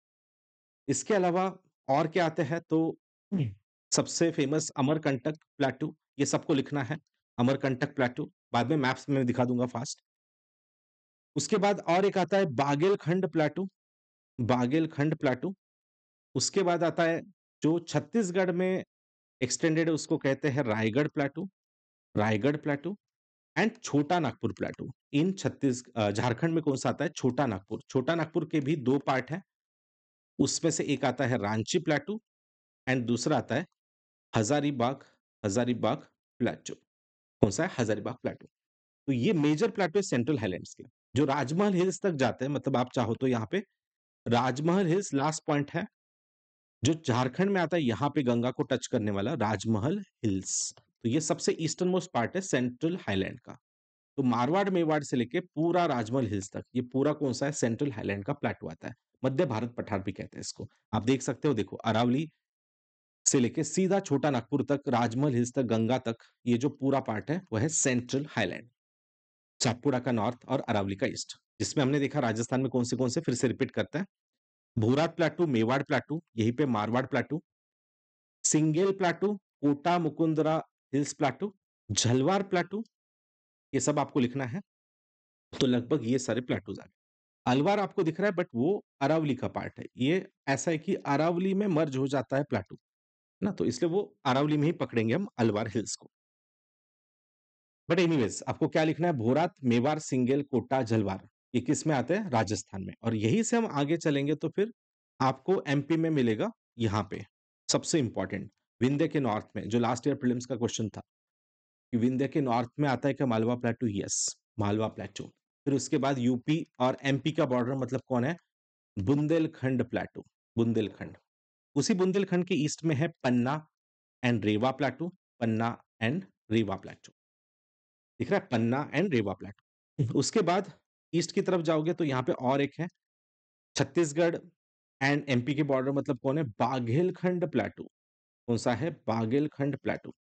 इसके अलावा और क्या आते हैं? तो सबसे फेमस अमरकंटक प्लेटू, ये सबको लिखना है, अमरकंटक प्लेटू, बाद में मैप्स में दिखा दूंगा फास्ट। उसके बाद और एक आता है बागेलखंड प्लेटू, बागेलखंड प्लेटू। उसके बाद आता है जो छत्तीसगढ़ में एक्सटेंडेड है उसको कहते हैं रायगढ़ प्लेटू, रायगढ़ प्लेटू एंड छोटा नागपुर प्लेटू। इन झारखंड में कौन सा आता है? छोटा नागपुर। छोटा नागपुर के भी 2 पार्ट हैं, उसमें से एक आता है रांची प्लेटू एंड दूसरा आता है हजारीबाग, हजारीबाग प्लेटू। कौन सा है? हजारीबाग प्लेटू। तो ये मेजर प्लेटू है सेंट्रल हाइलैंड्स के, जो राजमहल हिल्स तक जाते हैं। मतलब आप चाहो तो यहाँ पे राजमहल हिल्स लास्ट पॉइंट है, जो झारखंड में आता है, यहाँ पे गंगा को टच करने वाला राजमहल हिल्स। तो ये सबसे ईस्टर्न मोस्ट पार्ट है सेंट्रल हाईलैंड का। तो मारवाड़ मेवाड़ से लेके पूरा राजमहल हिल्स तक ये पूरा कौन सा है? सेंट्रल हाईलैंड का प्लेटू आता है। मध्य भारत पठार भी कहते हैं इसको। आप देख सकते हो, देखो अरावली से लेके सीधा छोटा नागपुर तक, राजमहल हिल्स तक, गंगा तक, ये जो पूरा पार्ट है वह है सेंट्रल हाईलैंड। सातपुड़ा का नॉर्थ और अरावली का ईस्ट। जिसमें हमने देखा राजस्थान में कौन से फिर से रिपीट करते हैं। भूरात प्लेटू, मेवाड़ प्लेटू, यहीं पे Marwar plateau, Singel plateau, Kota Mukundara hills plateau, Jhalawar plateau, ये सब आपको लिखना है। तो लगभग ये सारे प्लेटूज आ गए। अलवार आपको दिख रहा है, बट वो अरावली का पार्ट है। ये ऐसा है कि अरावली में मर्ज हो जाता है प्लेटू ना, तो इसलिए वो अरावली में ही पकड़ेंगे हम अलवार हिल्स को। बट एनीवेज आपको क्या लिखना है? भोरात, मेवाड़, सिंगेल, कोटा, झलवार, ये किस में आते हैं? राजस्थान में। और यहीं से हम आगे चलेंगे तो फिर आपको एमपी में मिलेगा, यहाँ पे सबसे इंपॉर्टेंट विंध्य के नॉर्थ में, जो लास्ट ईयर प्रीलिम्स का क्वेश्चन था कि विंध्य के नॉर्थ में आता है क्या मालवा प्लेटू? यस, मालवा प्लेटू। फिर उसके बाद यूपी और एमपी का बॉर्डर मतलब कौन है? बुंदेलखंड प्लेटू, बुंदेलखंड। उसी बुंदेलखंड के ईस्ट में है पन्ना एंड रेवा प्लेटू, पन्ना एंड रेवा प्लेटू। दिख रहा है? पन्ना एंड रेवा प्लेटू। उसके बाद ईस्ट की तरफ जाओगे तो यहाँ पे और एक है छत्तीसगढ़ एंड एमपी के बॉर्डर मतलब कौन है? बाघेलखंड प्लेटू। कौन सा है? बाघेलखंड प्लेटू।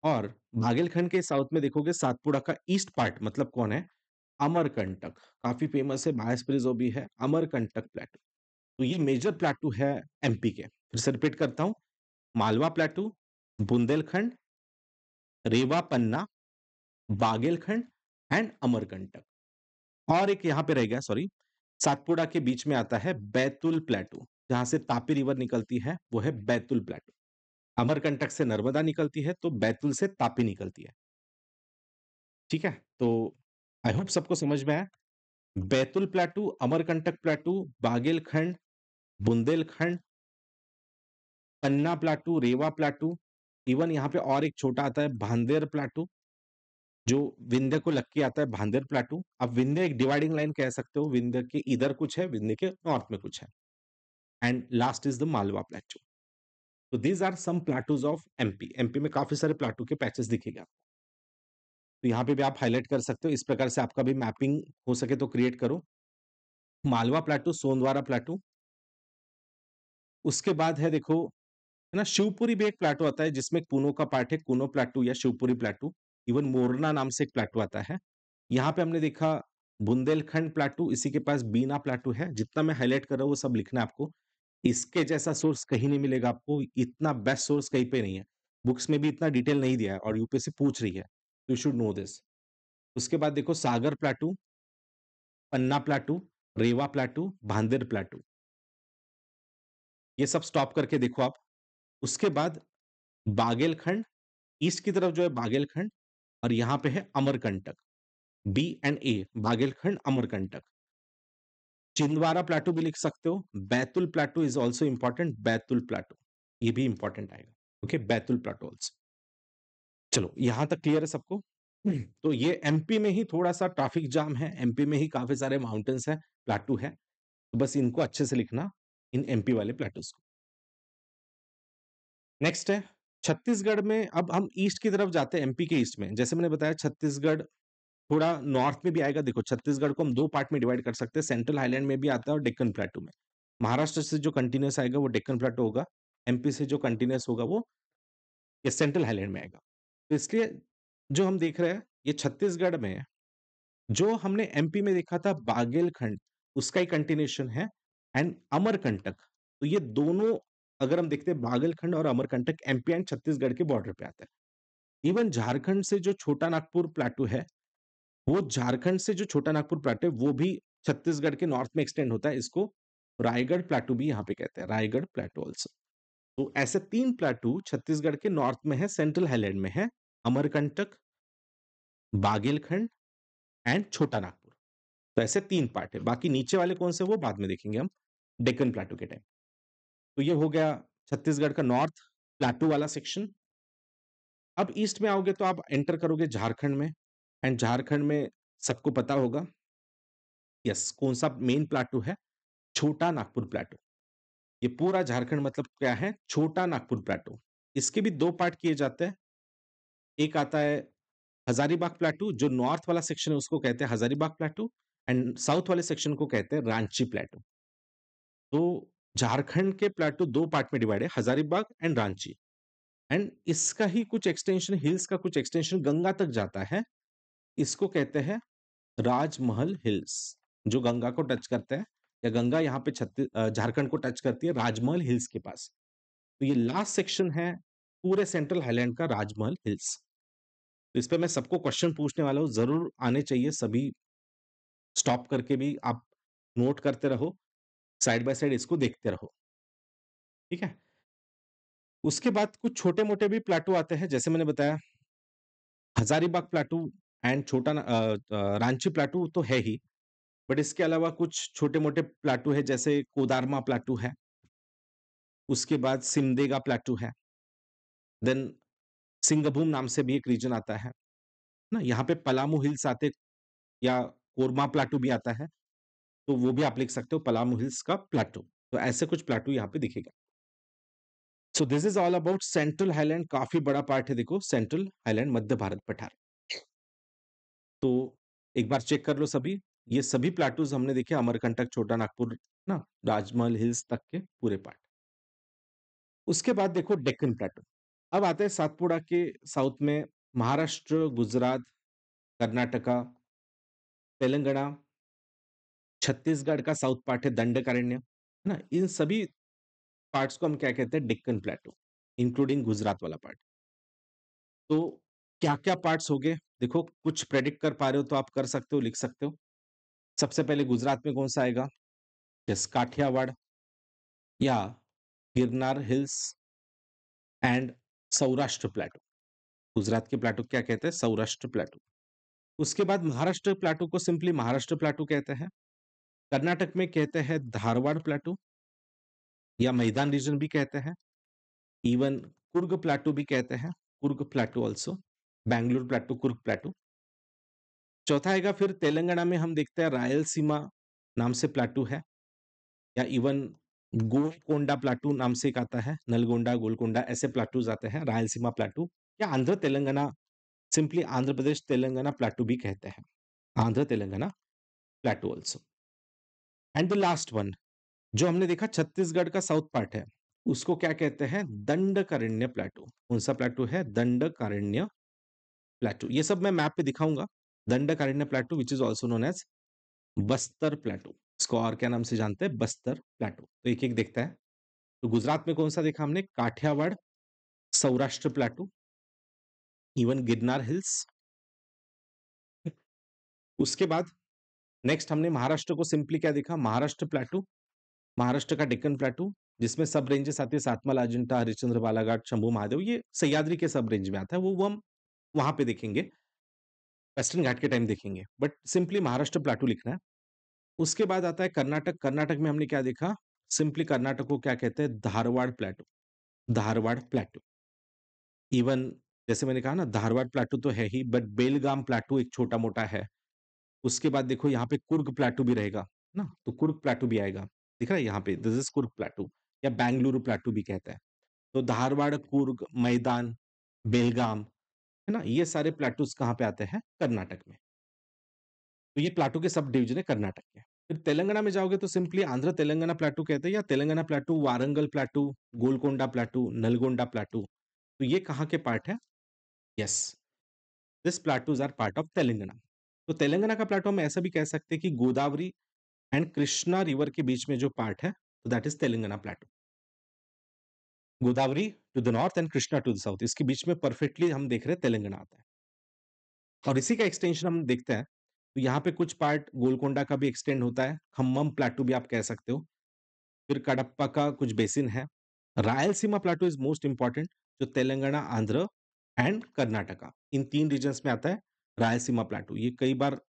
और बाघेलखंड के साउथ में देखोगे सातपुड़ा का ईस्ट पार्ट मतलब कौन है? अमरकंटक। काफी फेमस है, बायस प्रिजो भी है, अमरकंटक प्लेटू। तो ये मेजर प्लेटू है एमपी के। फिर से रिपीट करता हूं, मालवा प्लेटू, बुंदेलखंड, रेवा पन्ना, बागेलखंड एंड अमरकंटक। और एक यहाँ पे रह गया, सॉरी, सातपुड़ा के बीच में आता है बैतुल प्लेटू, जहां से तापी रिवर निकलती है, वो है बैतुल प्लेटू। अमरकंटक से नर्मदा निकलती है, तो बैतुल से तापी निकलती है। ठीक है, तो आई होप सबको समझ में आया। बैतुल प्लेटू, अमरकंटक प्लेटू, बागेलखंड, बुंदेलखंड, पन्ना प्लेटू, रेवा प्लेटू, इवन यहाँ पे और एक छोटा आता है भांदेर प्लेटू, जो विंध्य को लग के आता है, भांदेर प्लेटू। अब विंध्य एक डिवाइडिंग लाइन कह सकते हो, विंध्य के इधर कुछ है, विंध्य के नॉर्थ में कुछ है। And last is the Malwa plateau. तो these are some plateaus of MP. MP में काफी सारे प्लेटू के पैचेस दिखेगा, तो यहाँ पे भी आप हाईलाइट कर सकते हो। इस प्रकार से आपका भी मैपिंग हो सके तो क्रिएट करो। मालवा प्लेटू, सोनद्वारा प्लेटू। उसके बाद है देखो, है ना, शिवपुरी भी एक प्लेटू आता है जिसमें कूनो का पार्ट है, कूनो प्लेटू या शिवपुरी प्लेटू। इवन मोरना नाम से एक प्लेटू आता है। यहाँ पे हमने देखा बुंदेलखंड प्लेटू, इसी के पास बीना प्लेटू है। जितना मैं हाईलाइट कर रहा हूँ वो सब लिखना है आपको। इसके जैसा सोर्स कहीं नहीं मिलेगा आपको, इतना बेस्ट सोर्स कहीं पे नहीं है। बुक्स में भी इतना डिटेल नहीं दिया है और यूपीएससी पूछ रही है, यू शुड नो दिस। उसके बाद देखो सागर प्लेटू, पन्ना प्लेटू, रेवा प्लेटू, भांदेर प्लेटू, ये सब स्टॉप करके देखो आप। उसके बाद बागेलखंड, ईस्ट की तरफ जो है बागेलखंड, और यहाँ पे है Amarkantak, B and A, Baghelkhand, Amarkantak. Chhindwara plateau भी लिख सकते हो। Betul plateau is also important, Betul plateau, ये भी इंपॉर्टेंट आएगा। Okay, Betul plateau also. चलो यहां तक क्लियर है सबको? तो ये एमपी में ही थोड़ा सा ट्रैफिक जाम है, एमपी में ही काफी सारे माउंटेन्स है, प्लेटू है, तो बस इनको अच्छे से लिखना, इन एमपी वाले प्लेटूज को। नेक्स्ट है छत्तीसगढ़ में। अब हम ईस्ट की तरफ जाते हैं, एमपी के ईस्ट में। जैसे मैंने बताया छत्तीसगढ़ थोड़ा नॉर्थ में भी आएगा। देखो छत्तीसगढ़ को हम 2 पार्ट में डिवाइड कर सकते हैं, सेंट्रल हाईलैंड में भी आता है और डेक्कन प्लेटू में। महाराष्ट्र से जो कंटिन्यूअस आएगा वो डेक्कन प्लेटू होगा, एमपी से जो कंटिन्यूअस होगा वो ये सेंट्रल हाईलैंड में आएगा। तो इसलिए जो हम देख रहे हैं ये छत्तीसगढ़ में, जो हमने एमपी में देखा था बागेलखंड, उसका ही कंटिन्यूएशन है, एंड अमरकंटक। तो ये दोनों अगर हम देखते हैं, बागेलखंड और अमरकंटक एमपी एंड छत्तीसगढ़ के बॉर्डर पे आता है। इवन झारखंड से जो छोटा नागपुर प्लेटू है, वो झारखंड से जो छोटा नागपुर प्लेटू है, वो भी छत्तीसगढ़ के नॉर्थ में एक्सटेंड होता है। इसको रायगढ़ प्लेटू भी यहाँ पे कहते हैं, रायगढ़ प्लेटू ऑल्सो। तो ऐसे 3 प्लेटू छत्तीसगढ़ के नॉर्थ में है, सेंट्रल हाईलैंड में है, अमरकंटक, बागेलखंड एंड छोटा नागपुर। तो ऐसे 3 पार्ट है। बाकी नीचे वाले कौन से वो बाद में देखेंगे हम, डेक्कन प्लेटू के टाइम। तो ये हो गया छत्तीसगढ़ का नॉर्थ प्लेटू वाला सेक्शन। अब ईस्ट में आओगे तो आप एंटर करोगे झारखंड में, एंड झारखंड में सबको पता होगा, यस, कौन सा मेन प्लेटू है, छोटा नागपुर प्लेटू। ये पूरा झारखंड मतलब क्या है, छोटा नागपुर प्लेटू। इसके भी 2 पार्ट किए जाते हैं। एक आता है हजारीबाग प्लेटू, जो नॉर्थ वाला सेक्शन है उसको कहते हैं हजारीबाग प्लेटू, एंड साउथ वाले सेक्शन को कहते हैं रांची प्लेटू। तो झारखंड के प्लेटू 2 पार्ट में डिवाइड है, हजारीबाग एंड रांची। एंड इसका ही कुछ एक्सटेंशन, हिल्स का कुछ एक्सटेंशन गंगा तक जाता है। इसको कहते हैं राजमहल हिल्स, जो गंगा को टच करते हैं, या गंगा यहाँ पे झारखंड को टच करती है राजमहल हिल्स के पास। तो ये लास्ट सेक्शन है पूरे सेंट्रल हाईलैंड का, राजमहल हिल्स। तो इस पे मैं सबको क्वेश्चन पूछने वाला हूँ, जरूर आने चाहिए सभी। स्टॉप करके भी आप नोट करते रहो, साइड बाय साइड इसको देखते रहो, ठीक है। उसके बाद कुछ छोटे मोटे भी प्लाटू आते हैं, जैसे मैंने बताया Hazaribagh plateau and Ranchi plateau तो है ही, बट इसके अलावा कुछ छोटे मोटे प्लाटू है, जैसे कोदारमा प्लाटू है, उसके बाद सिमदेगा प्लाटू है, देन सिंगभूम नाम से भी एक रीजन आता है ना, यहाँ पे पलामू हिल्स आते, या कोरमा प्लाटू भी आता है, तो वो भी आप लिख सकते हो, पलामू हिल्स का प्लाटू। तो ऐसे कुछ प्लाटू यहाँ पे दिखेगा। सो this is all about central highland. काफी बड़ा पार्ट है, देखो, सेंट्रल हाईलैंड, मध्य भारत पठार। तो एक बार चेक कर लो सभी, ये सभी प्लाटूज हमने देखे, अमरकंटक, छोटा नागपुर ना, राजमहल हिल्स तक के पूरे पार्ट। उसके बाद देखो डेक्कन प्लेटू। अब आते हैं सातपुड़ा के साउथ में, महाराष्ट्र, गुजरात, कर्नाटका, तेलंगाना, छत्तीसगढ़ का साउथ पार्ट है दंडकारण्य, है ना। इन सभी पार्ट्स को हम क्या कहते हैं, डेक्कन प्लेटू, इंक्लूडिंग गुजरात वाला पार्ट। तो क्या क्या पार्ट्स हो गए, देखो, कुछ प्रेडिक्ट कर पा रहे हो तो आप कर सकते हो, लिख सकते हो। सबसे पहले गुजरात में कौन सा आएगा, यस, काठियावाड़ या गिरनार हिल्स एंड सौराष्ट्र प्लेटू। गुजरात के प्लेटू क्या कहते हैं, सौराष्ट्र प्लेटू। उसके बाद महाराष्ट्र प्लेटू को सिंपली महाराष्ट्र प्लेटू कहते हैं। कर्नाटक में कहते हैं धारवाड़ प्लेटू, या मैदान रीजन भी कहते हैं। इवन कुर्ग प्लेटू भी कहते हैं, कुर्ग प्लेटू ऑल्सो, बैंगलोर प्लेटू, कुर्ग प्लेटू। चौथा आएगा फिर तेलंगाना में, हम देखते हैं रायलसीमा नाम से प्लेटू है, या इवन गोलकोंडा प्लेटू नाम से एक आता है, नलगोंडा, गोलकोंडा, ऐसे प्लेटूज आते हैं, रायलसीमा प्लेटू, या आंध्र तेलंगाना, सिंपली आंध्र प्रदेश तेलंगाना प्लेटू भी कहते हैं, Andhra Telangana प्लेटू also. And the last one जो हमने देखा, छत्तीसगढ़ का साउथ पार्ट है, उसको क्या कहते हैं, दंडकारण्य प्लेटू। कौन सा प्लेटू है, दंडकारण्य प्लेटू। ये सब मैं मैप पे दिखाऊंगा। Dandakaranya plateau which is also known as Bastar plateau, इसको और क्या नाम से जानते हैं, बस्तर प्लेटू। तो एक एक देखता है। तो गुजरात में कौन सा देखा हमने, Kathiawar, Saurashtra plateau, even Girnar hills. उसके बाद नेक्स्ट हमने महाराष्ट्र को सिंपली क्या देखा, महाराष्ट्र प्लेटू, महाराष्ट्र का डेक्कन प्लेटू, जिसमें सब रेंजेस आती है, सातमल, अजंता, हरिश्चंद्र, बालाघाट, शंभू महादेव, ये सह्याद्री के सब रेंज में आता है, वो हम वहां पे देखेंगे, वेस्टर्न घाट के टाइम देखेंगे, बट सिंपली महाराष्ट्र प्लेटू लिखना है। उसके बाद आता है कर्नाटक। कर्नाटक में हमने क्या देखा, सिंपली कर्नाटक को क्या कहते हैं, धारवाड़ प्लेटू, धारवाड़ प्लेटू। इवन जैसे मैंने कहा ना, धारवाड़ प्लेटू तो है ही, बट बेलगाम प्लेटू एक छोटा मोटा है। उसके बाद देखो यहाँ पे कुर्ग प्लेटू भी रहेगा ना, तो कुर्ग प्लेटू भी आएगा, दिख रहा है यहाँ पे, दिस इज कुर्ग प्लेटू, या बेंगलुरु प्लेटू भी कहते हैं। तो धारवाड़, कुर्ग, मैदान, बेलगाम, है ना, ये सारे प्लेटूज कहाँ पे आते हैं, कर्नाटक में। तो ये प्लाटू के सब डिवीजन है कर्नाटक के। फिर तेलंगाना में जाओगे तो सिंपली आंध्र तेलंगाना प्लाटू कहते हैं, या Telangana plateau, Warangal plateau, Golconda plateau, Nalgonda plateau. तो ये कहाँ के पार्ट है, yes, this plateaus are part of Telangana. तो तेलंगाना का प्लाटू हम ऐसा भी कह सकते हैं कि गोदावरी एंड कृष्णा रिवर के बीच में जो पार्ट है, तो that is Telangana plateau. Godavari to the north and Krishna to the south, इसके बीच में परफेक्टली हम देख रहे हैं तेलंगाना आता है। और इसी का एक्सटेंशन हम देखते हैं तो यहाँ पे कुछ पार्ट गोलकोंडा का भी एक्सटेंड होता है, खम्मम प्लेटू भी आप कह सकते हो। फिर कडप्पा का कुछ बेसिन है। Rayalaseema plateau is most important, जो तेलंगाना, आंध्र एंड कर्नाटका इन 3 रीजन्स में आता है रायलसीमा प्लेटू। ये कई बार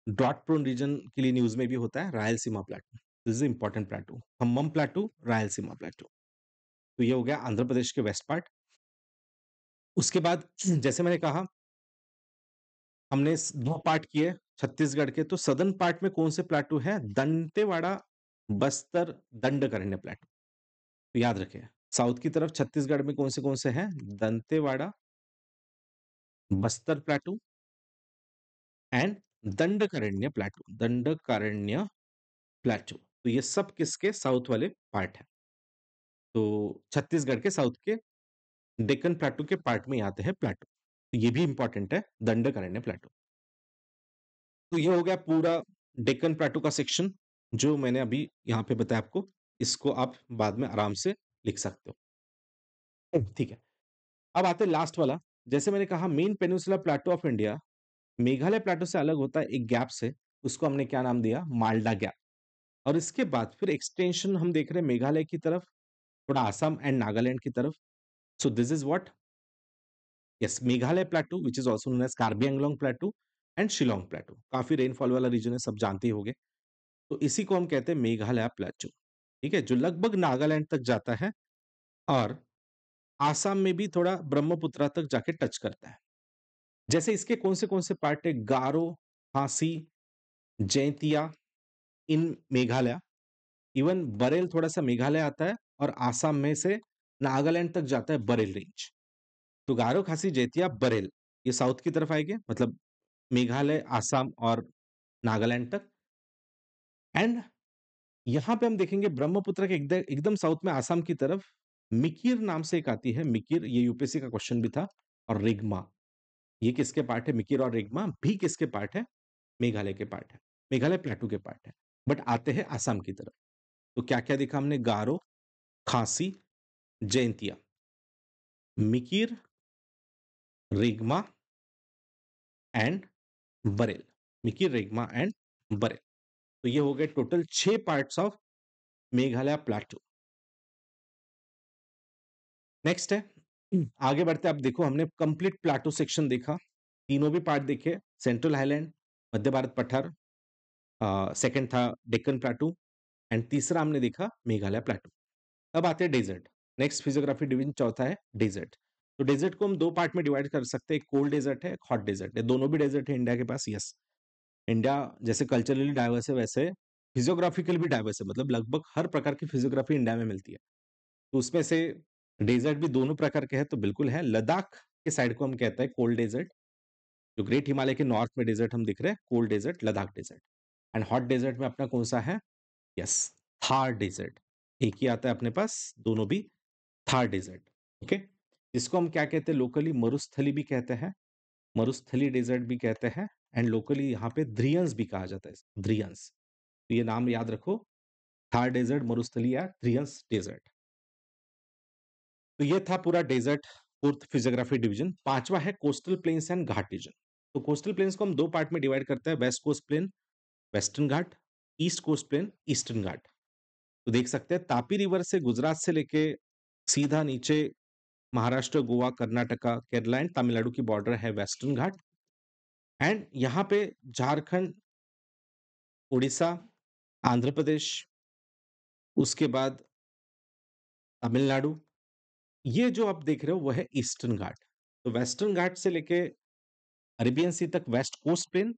ड्रॉट प्रोन रीजन के लिए न्यूज़ में भी होता है Rayalaseema प्लेटू। This is important प्लेटू, Khammam प्लेटू, Rayalaseema प्लेटू। तो ये हो गया आंध्र प्रदेश के वेस्ट पार्ट। उसके बाद जैसे मैंने कहा हमने 2 पार्ट किए छत्तीसगढ़ के, तो सदर्न पार्ट में कौन से प्लेटू हैं? दंतेवाड़ा, बस्तर, दंडकारण्य प्लेटू। तो याद रखें, साउथ की तरफ छत्तीसगढ़ में कौन से हैं? दंतेवाड़ा, बस्तर प्लेटू एंड दंडकारण्य प्लेटू, दंडकारण्य प्लेटू। तो ये सब किसके साउथ वाले पार्ट हैं। तो छत्तीसगढ़ के साउथ के डेक्कन प्लेटू के पार्ट में आते हैं प्लेटू। तो ये भी इंपॉर्टेंट है, दंडकारण्य प्लेटू। तो ये हो गया पूरा डेक्कन प्लेटू का सेक्शन, जो मैंने अभी यहाँ पे बताया आपको। इसको आप बाद में आराम से लिख सकते हो। ठीक है। अब आते हैं लास्ट वाला। जैसे मैंने कहा main peninsula प्लेटू of India Meghalaya प्लेटू से अलग होता है एक गैप से, उसको हमने क्या नाम दिया? माल्डा गैप। और इसके बाद फिर एक्सटेंशन हम देख रहे हैं मेघालय की तरफ, थोड़ा आसाम एंड नागालैंड की तरफ। So this is what, yes, Meghalaya plateau which is also known as Karbi Anglong plateau and Shillong plateau. काफी रेनफॉल वाला रीजन है, सब जानते ही होंगे। तो इसी को हम कहते हैं मेघालय प्लेटू। ठीक है, जो लगभग नागालैंड तक जाता है और आसाम में भी थोड़ा ब्रह्मपुत्रा तक जाके टच करता है। जैसे इसके कौन से पार्ट है? गारो, खासी, जैंतिया इन मेघालय, इवन बरेल थोड़ा सा मेघालय आता है, और आसाम में से नागालैंड तक जाता है बरेल रेंज। तो गारो, खासी, जैंतिया, बरेल ये साउथ की तरफ आएंगे, मतलब मेघालय, आसाम और नागालैंड तक। एंड यहां पे हम देखेंगे ब्रह्मपुत्र के एकदम साउथ में आसाम की तरफ मिकिर नाम से एक आती है, मिकिर, ये यूपीएससी का क्वेश्चन भी था। और रिग्मा, ये किसके पार्ट है? मिकिर और रिग्मा भी किसके पार्ट है? मेघालय के पार्ट है, मेघालय प्लेटू के पार्ट है, बट आते हैं आसाम की तरफ। तो क्या क्या देखा हमने? गारो, खासी, जैंतिया, मिकिर, रिग्मा एंड बरेल। मिकिर, रिग्मा एंड बरेल। तो ये हो गए total 6 parts of Meghalaya प्लेटू। Next है, आगे बढ़ते हैं। अब देखो हमने कंप्लीट प्लेटू सेक्शन देखा, तीनों भी पार्ट देखे, सेंट्रल हाईलैंड, मध्य भारत पठार, सेकंड था डेक्कन प्लेटू एंड तीसरा हमने देखा मेघालय प्लेटू। अब आते हैं डेजर्ट। नेक्स्ट फिजियोग्राफी डिवीजन चौथा है डेजर्ट। तो डेजर्ट को हम 2 पार्ट में डिवाइड कर सकते हैं, एक कोल्ड डेजर्ट है, एक हॉट डेजर्ट है। दोनों भी डेजर्ट है इंडिया के पास, यस। इंडिया जैसे कल्चरली डाइवर्स है, वैसे फिजियोग्राफिकल भी डाइवर्स है, मतलब लगभग हर प्रकार की फिजियोग्राफी इंडिया में मिलती है। तो उसमें से डेजर्ट भी दोनों प्रकार के हैं, तो बिल्कुल है। लद्दाख के साइड को हम कहते हैं कोल्ड डेजर्ट, जो ग्रेट हिमालय के नॉर्थ में डेजर्ट हम दिख रहे हैं, cold desert, Ladakh desert. And hot desert में अपना कौन सा है? Yes, Thar desert. एक ही आता है अपने पास, दोनों भी थार डेजर्ट। ओके, जिसको हम क्या कहते हैं लोकली? मरुस्थली भी कहते हैं, मरुस्थली डेजर्ट भी कहते हैं। एंड लोकली यहाँ पे ध्रियंस भी कहा जाता है, ध्रियंस। तो ये नाम याद रखो, थार डेजर्ट, मरुस्थली या ध्रियंस डेजर्ट। तो ये था पूरा डेजर्ट, फोर्थ फिजियोग्राफी डिवीजन। पांचवा है coastal plains and ghat region. तो कोस्टल प्लेन्स को हम 2 पार्ट में डिवाइड करते हैं, west coast plain, western ghat, east coast plain, eastern ghat. तो देख सकते हैं तापी रिवर से गुजरात से लेके सीधा नीचे महाराष्ट्र, गोवा, कर्नाटका, केरला एंड तमिलनाडु की बॉर्डर है वेस्टर्न घाट। एंड यहाँ पे झारखंड, उड़ीसा, आंध्र प्रदेश, उसके बाद तमिलनाडु, ये जो आप देख रहे हो वो है ईस्टर्न घाट। तो वेस्टर्न घाट से लेके अरेबियन सी तक west coast plain,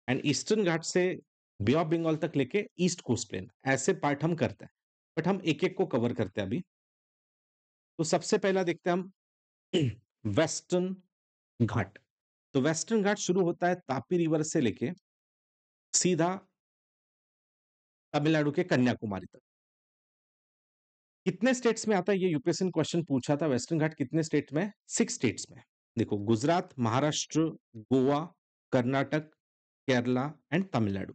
and eastern ghat से बे ऑफ बंगाल तक लेके ईस्ट कोस्ट प्लेन, ऐसे पार्ट हम करते हैं। बट हम एक एक को कवर करते हैं अभी। तो सबसे पहला देखते हैं हम वेस्टर्न घाट। तो वेस्टर्न घाट शुरू होता है तापी रिवर से लेके सीधा तमिलनाडु के कन्याकुमारी तक। कितने स्टेट्स में आता है? ये यूपीएससी ने क्वेश्चन पूछा था, वेस्टर्न घाट कितने स्टेट में? 6 स्टेट्स में। देखो, Gujarat, Maharashtra, Goa, Karnataka, Kerala and Tamil Nadu.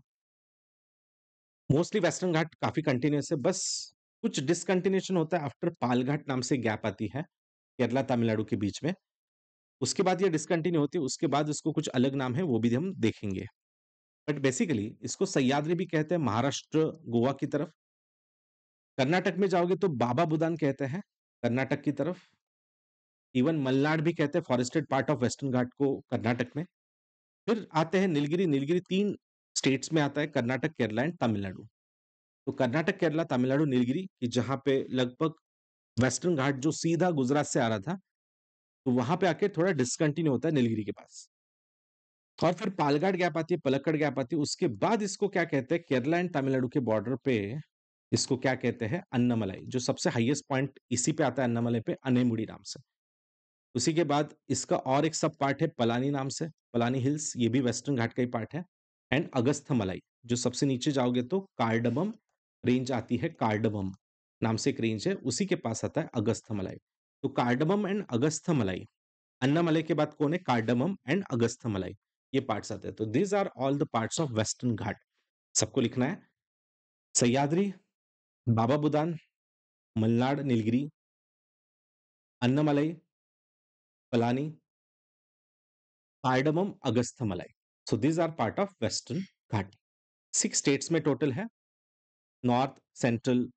Mostly western घाट काफी कंटिन्यूस है, बस कुछ डिसकंटिन्यूएशन होता है आफ्टर पालघाट नाम से गैप आती है केरला तमिलनाडु के बीच में। उसके बाद ये डिसकंटिन्यू होती है, उसके बाद इसको कुछ अलग नाम है, वो भी हम देखेंगे। बट बेसिकली इसको सह्याद्री भी कहते हैं महाराष्ट्र, गोवा की तरफ। कर्नाटक में जाओगे तो बाबा बुदान कहते हैं, कर्नाटक की तरफ। इवन मलनाड भी कहते हैं फॉरेस्टेड पार्ट ऑफ वेस्टर्न घाट को कर्नाटक में। फिर आते हैं नीलगिरी, नीलगिरी 3 स्टेट्स में आता है, कर्नाटक, केरला एंड तमिलनाडु। तो कर्नाटक, केरला, तमिलनाडु, नीलगिरी कि जहाँ पे लगभग वेस्टर्न घाट जो सीधा गुजरात से आ रहा था, तो वहाँ पे आके थोड़ा डिसकंटिन्यू होता है नीलगिरी के पास। और फिर पालघाट गैप आती है, पलक्कड़ गैप आती है, उसके बाद इसको क्या कहते हैं केरला एंड तमिलनाडु के बॉर्डर पे इसको क्या कहते हैं अन्नामलाई, जो सबसे हाईएस्ट पॉइंट इसी पे आता है अन्नामलाई पे, अनेमुड़ी नाम से। उसी के बाद इसका और एक सब पार्ट है पलानी नाम से, पलानी हिल्स, ये भी वेस्टर्न घाट का ही पार्ट है। एंड अगस्थमलाई, जो सबसे नीचे जाओगे तो कार्डमम रेंज आती है, कार्डमम नाम से एक रेंज है, उसी के पास आता है अगस्थमलाई। तो कार्डमम एंड अगस्थमलाई, अन्नामलाई के बाद कौन है, कार्डमम एंड अगस्थमलाई, ये पार्ट्स आते हैं। तो these are all the parts of western ghat, सबको लिखना है। Sahyadri, Baba Budan, Malnad, Nilgiri, Annamalai, Palani, cardamom, Agasthyamalai. So these are part of western ghat. 6 states में टोटल है, north, central,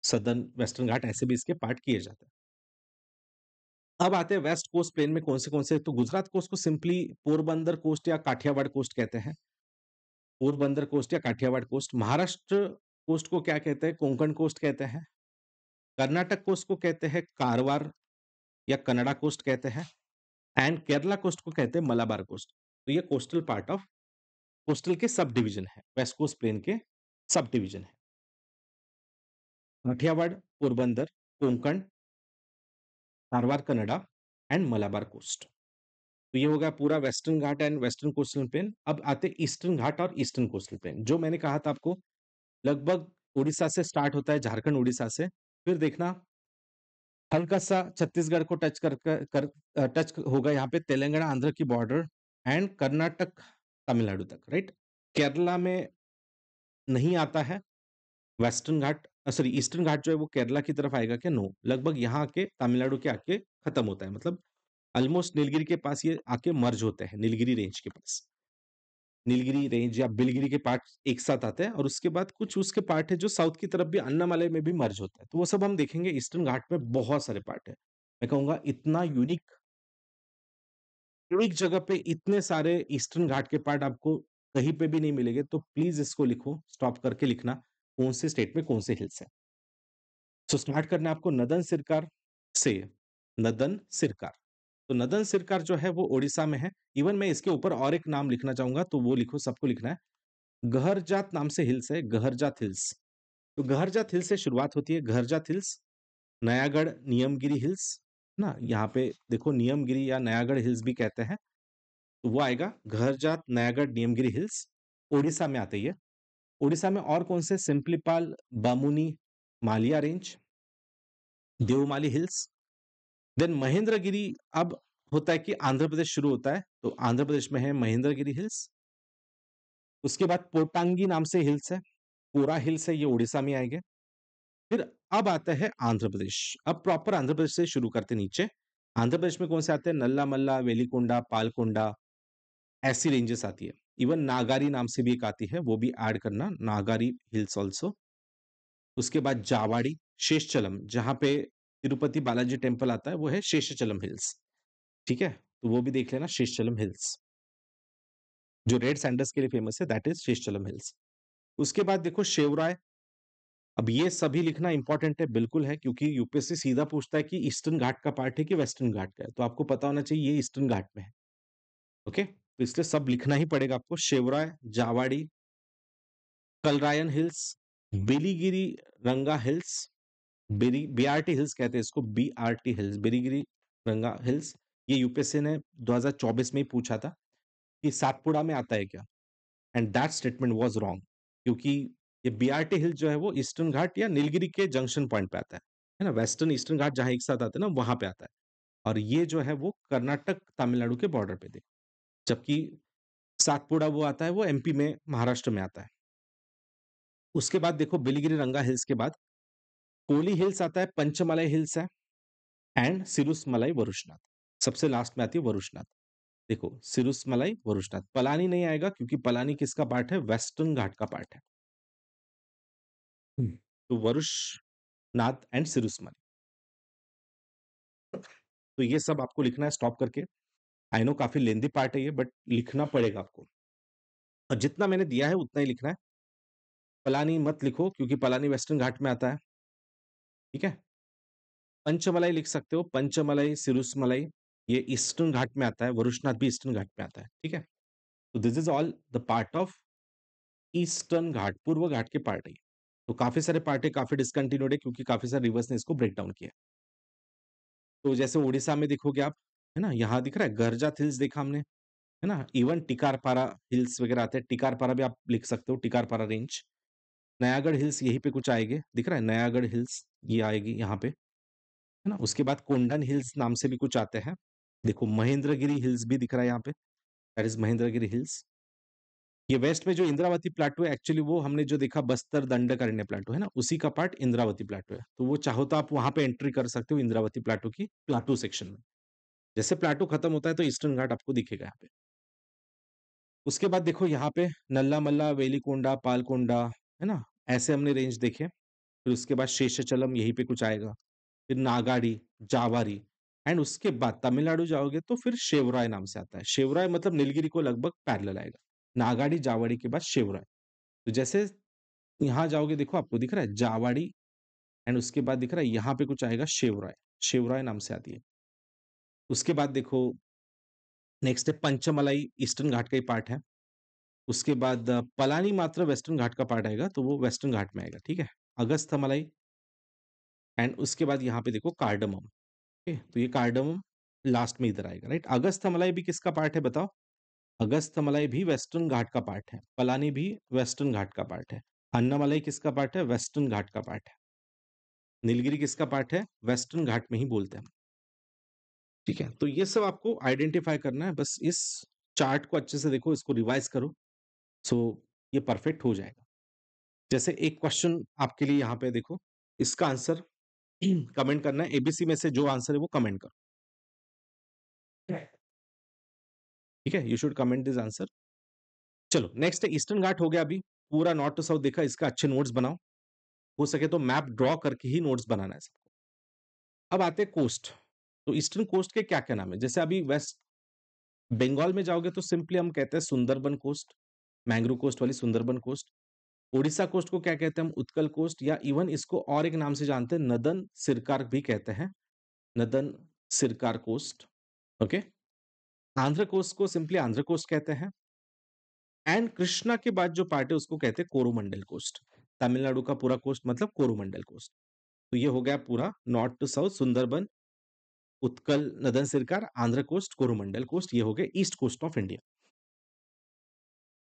southern, western ghat ऐसे भी इसके पार्ट किए जाते हैं। अब आते हैं वेस्ट कोस्ट प्लेन में कौन से, तो गुजरात कोस्ट को सिंपली पोरबंदर कोस्ट या काठियावाड़ कोस्ट कहते हैं, पोरबंदर कोस्ट या काठियावाड़ कोस्ट। महाराष्ट्र कोस्ट को क्या कहते हैं, कोंकण कोस्ट कहते हैं। कर्नाटक कोस्ट को कहते हैं कारवार या कन्नड़ा कोस्ट कहते हैं। एंड केरला कोस्ट को कहते हैं मलाबार कोस्ट। तो ये कोस्टल पार्ट ऑफ, कोस्टल के सब डिवीजन है, वेस्ट कोस्ट प्लेन के सब डिवीजन है। Kathiawar, Porbandar, Konkan, Karwar, Kannada and Malabar coast. तो ये हो गया पूरा western ghat and western coastal plain. अब आते ईस्टर्न घाट और ईस्टर्न कोस्टल प्लेन, जो मैंने कहा था आपको लगभग उड़ीसा से स्टार्ट होता है, झारखंड उड़ीसा से, फिर देखना हल्का सा छत्तीसगढ़ को टच होगा यहाँ पे, तेलंगाना आंध्र की बॉर्डर एंड कर्नाटक तमिलनाडु तक, राइट। केरला में नहीं आता है वेस्टर्न घाट, सॉरी ईस्टर्न घाट जो है वो केरला की तरफ आएगा क्या, नो, लगभग यहाँ आके तमिलनाडु के आके खत्म होता है, मतलब ऑलमोस्ट नीलगिरी के पास ये आके मर्ज होते हैं, नीलगिरी रेंज के पास। नीलगिरी रेंज या बिलगिरी के पार्ट एक साथ आते हैं, और उसके बाद कुछ उसके पार्ट है जो साउथ की तरफ भी अन्नामलाई में भी मर्ज होता है, तो वो सब हम देखेंगे। ईस्टर्न घाट में बहुत सारे पार्ट है, मैं कहूंगा इतना यूनिक यूनिक जगह पे इतने सारे ईस्टर्न घाट के पार्ट आपको कहीं पे भी नहीं मिलेंगे, तो प्लीज इसको लिखो, स्टॉप करके लिखना कौन से स्टेट में कौन से हिल्स है। सो स्टार्ट करना है आपको नदन सिरकार से, नदन सिरकार। तो नदन सिरकार जो है वो ओडिशा में है। इवन मैं इसके ऊपर और एक नाम लिखना चाहूंगा, तो वो लिखो, सबको लिखना है, गहरजात नाम से हिल्स है, गहरजात हिल्स। तो गहरजात हिल्स से शुरुआत होती है, गहरजात हिल्स, नयागढ़ नियमगिरी हिल्स ना, यहाँ पे देखो नियमगिरी या नयागढ़ हिल्स भी कहते हैं, तो वो आएगा गहरजात, नयागढ़, नियमगिरी हिल्स, ओडिशा में आते ही है। ओडिशा में और कौन से, Similipal, Bamuni, Maliya range, Deomali hills. Then Mahendragiri अब होता है कि आंध्र प्रदेश शुरू होता है, तो आंध्र प्रदेश में है महेंद्रगिरी हिल्स। उसके बाद पोटांगी नाम से हिल्स है, कोरा हिल्स है, ये उड़ीसा में आएंगे। फिर अब आता है आंध्र प्रदेश, अब प्रॉपर आंध्र प्रदेश से शुरू करते नीचे। आंध्र प्रदेश में कौन से आते हैं, नल्ला मल्ला, वेलिकोंडा, पालकोंडा, ऐसी रेंजेस आती है। इवन नागारी नाम से भी एक आती है, वो भी ऐड करना, नागारी हिल्स ऑल्सो। उसके बाद जावाड़ी, शेषचलम, जहां पे तिरुपति बालाजी टेम्पल आता है वो है शेषचलम हिल्स, ठीक है, तो वो भी देख लेना, शेषचलम हिल्स, जो रेड सैंडल्स के लिए फेमस है, दैट इज शेषचलम हिल्स। उसके बाद देखो शेवराय। अब ये सभी लिखना इंपॉर्टेंट है, बिल्कुल है, क्योंकि यूपीएससी सीधा पूछता है कि ईस्टर्न घाट का पार्ट है कि वेस्टर्न घाट का है, तो आपको पता होना चाहिए ये ईस्टर्न घाट में है। ओके, तो इसलिए सब लिखना ही पड़ेगा आपको, शेवराय, जावाड़ी, कलरायन हिल्स, बिलीगिरी रंगा हिल्स, बीआरटी हिल्स कहते हैं इसको, बीआरटी हिल्स, बिलीगिरी रंगा हिल्स। ये यूपीएससी ने 2024 में ही पूछा था कि सातपुड़ा में आता है क्या, and that statement was wrong, क्योंकि ये बीआरटी हिल जो है वो ईस्टर्न घाट या नीलगिरी के जंक्शन पॉइंट पे आता है ना, वेस्टर्न ईस्टर्न घाट जहां एक साथ आते हैं ना, वहां पे आता है। और ये जो है वो कर्नाटक तमिलनाडु के बॉर्डर पे थे, जबकि सातपुड़ा वो आता है वो एमपी में, महाराष्ट्र में आता है। उसके बाद देखो बिलिगिरी रंगा हिल्स के बाद कोली हिल्स आता है, पंचमलाई हिल्स है, एंड सिरुस मलाई वरुषनाथ। सबसे लास्ट में आती है वरुशनाथ। देखो सिरुस मलाई, वरुशनाथ, पलानी नहीं आएगा क्योंकि पलानी किसका पार्ट है? वेस्टर्न घाट का पार्ट है। तो वरुशनाथ एंड सिरुस मलाई। तो ये सब आपको लिखना है स्टॉप करके। आई नो काफ़ी लेंथी पार्ट है ये बट लिखना पड़ेगा आपको। और जितना मैंने दिया है उतना ही लिखना है। पलानी मत लिखो क्योंकि पलानी वेस्टर्न घाट में आता है, ठीक है? पंचमलाई लिख सकते हो, पंचमलाई, सिरुस मलाई ये ईस्टर्न घाट में आता है, वरुशनाथ भी ईस्टर्न घाट में आता है, ठीक है? तो this is all the part of eastern ghat, पूर्व घाट के पार्ट है ये। तो काफ़ी सारे पार्ट है, काफ़ी डिसकंटिन्यूड है क्योंकि काफ़ी सारे रिवर्स ने इसको ब्रेक डाउन किया है। तो जैसे उड़ीसा में देखोगे आप, है ना? यहाँ दिख रहा है गर्जाथ हिल्स देखा हमने, है ना? इवन टिकारपारा हिल्स वगैरह आते हैं, टिकारपारा भी आप लिख सकते हो, टिकारपारा रेंज। नयागढ़ हिल्स यहीं पे कुछ आएँगे, दिख रहा है नयागढ़ हिल्स ये आएगी यहाँ पे, है ना? उसके बाद कोंडन हिल्स नाम से भी कुछ आते हैं। देखो महेंद्रगिरी हिल्स भी दिख रहा है यहाँ पे, दैट इज़ महेंद्रगिरी हिल्स। ये वेस्ट में जो इंद्रावती प्लेटू है एक्चुअली वो हमने जो देखा बस्तर दंडकारण्य प्लेटू है ना, उसी का पार्ट इंद्रावती प्लेटू है। तो वो चाहो तो आप वहाँ पे एंट्री कर सकते हो इंद्रावती प्लेटू की प्लेटू सेक्शन में। जैसे प्लेटू खत्म होता है तो ईस्टर्न घाट आपको दिखेगा यहाँ पे। उसके बाद देखो यहाँ पे नल्ला-मल्ला, वेलिकोंडा, पालकोंडा, है ना? ऐसे हमने रेंज देखे। फिर उसके बाद शेषाचलम यहीं पे कुछ आएगा। फिर नागाड़ी, जावारी एंड उसके बाद तमिलनाडु जाओगे तो फिर शेवराय नाम से आता है। शेवराय मतलब नीलगिरी को लगभग पैरेलल आएगा। नागाड़ी, जावारी के बाद शेवराय। तो जैसे यहाँ जाओगे देखो आपको दिख रहा है जावाड़ी एंड उसके बाद दिख रहा है यहाँ पे कुछ आएगा शेवराय। शेवराय नाम से आती है। उसके बाद देखो नेक्स्ट है पंचमलाई ईस्टर्न घाट का ही पार्ट है। उसके बाद पलानी मात्र वेस्टर्न घाट का पार्ट आएगा, तो वो वेस्टर्न घाट में आएगा, ठीक है? अगस्थमलाई एंड उसके बाद यहाँ पे देखो कार्डमम, ओके? तो ये कार्डमम लास्ट में इधर आएगा, राइट? अगस्थमलाई भी किसका पार्ट है बताओ? अगस्थमलाई भी वेस्टर्न घाट का पार्ट है। पलानी भी वेस्टर्न घाट का पार्ट है। अन्नामलाई किसका पार्ट है? वेस्टर्न घाट का पार्ट है। नीलगिरी किसका पार्ट है? वेस्टर्न घाट में ही बोलते हैं हम, ठीक है? तो ये सब आपको आइडेंटिफाई करना है, बस इस चार्ट को अच्छे से देखो, इसको रिवाइज़ करो, सो ये परफेक्ट हो जाएगा। जैसे एक क्वेश्चन आपके लिए यहाँ पे देखो, इसका आंसर कमेंट करना है, एबीसी में से जो आंसर है वो कमेंट करो, ठीक है? You should comment this answer. चलो नेक्स्ट है ईस्टर्न घाट हो गया अभी, पूरा नॉर्थ टू साउथ देखा, इसका अच्छे नोट्स बनाओ, हो सके तो मैप ड्रॉ करके ही नोट्स बनाना है सबको। अब आते हैं कोस्ट, तो ईस्टर्न कोस्ट के क्या-क्या नाम है? जैसे अभी वेस्ट बंगाल में जाओगे तो सिंपली हम कहते हैं सुंदरबन कोस्ट, मैंग्रोव कोस्ट वाली सुंदरबन कोस्ट। ओडिशा कोस्ट को क्या कहते हैं हम? उत्कल कोस्ट या इवन इसको और एक नाम से जानते हैं, नदन सिरकार भी कहते हैं, northern Circar coast, okay? Andhra coast को सिंपली आंध्र कोस्ट कहते हैं एंड कृष्णा के बाद जो पार्ट है उसको कहते हैं कोरोमंडल कोस्ट। तमिलनाडु का पूरा कोस्ट मतलब कोरोमंडल कोस्ट। तो ये हो गया पूरा north to south Sundarban, Utkal, northern Circar, Andhra coast, Coromandel coast, ये हो गए ईस्ट कोस्ट ऑफ इंडिया।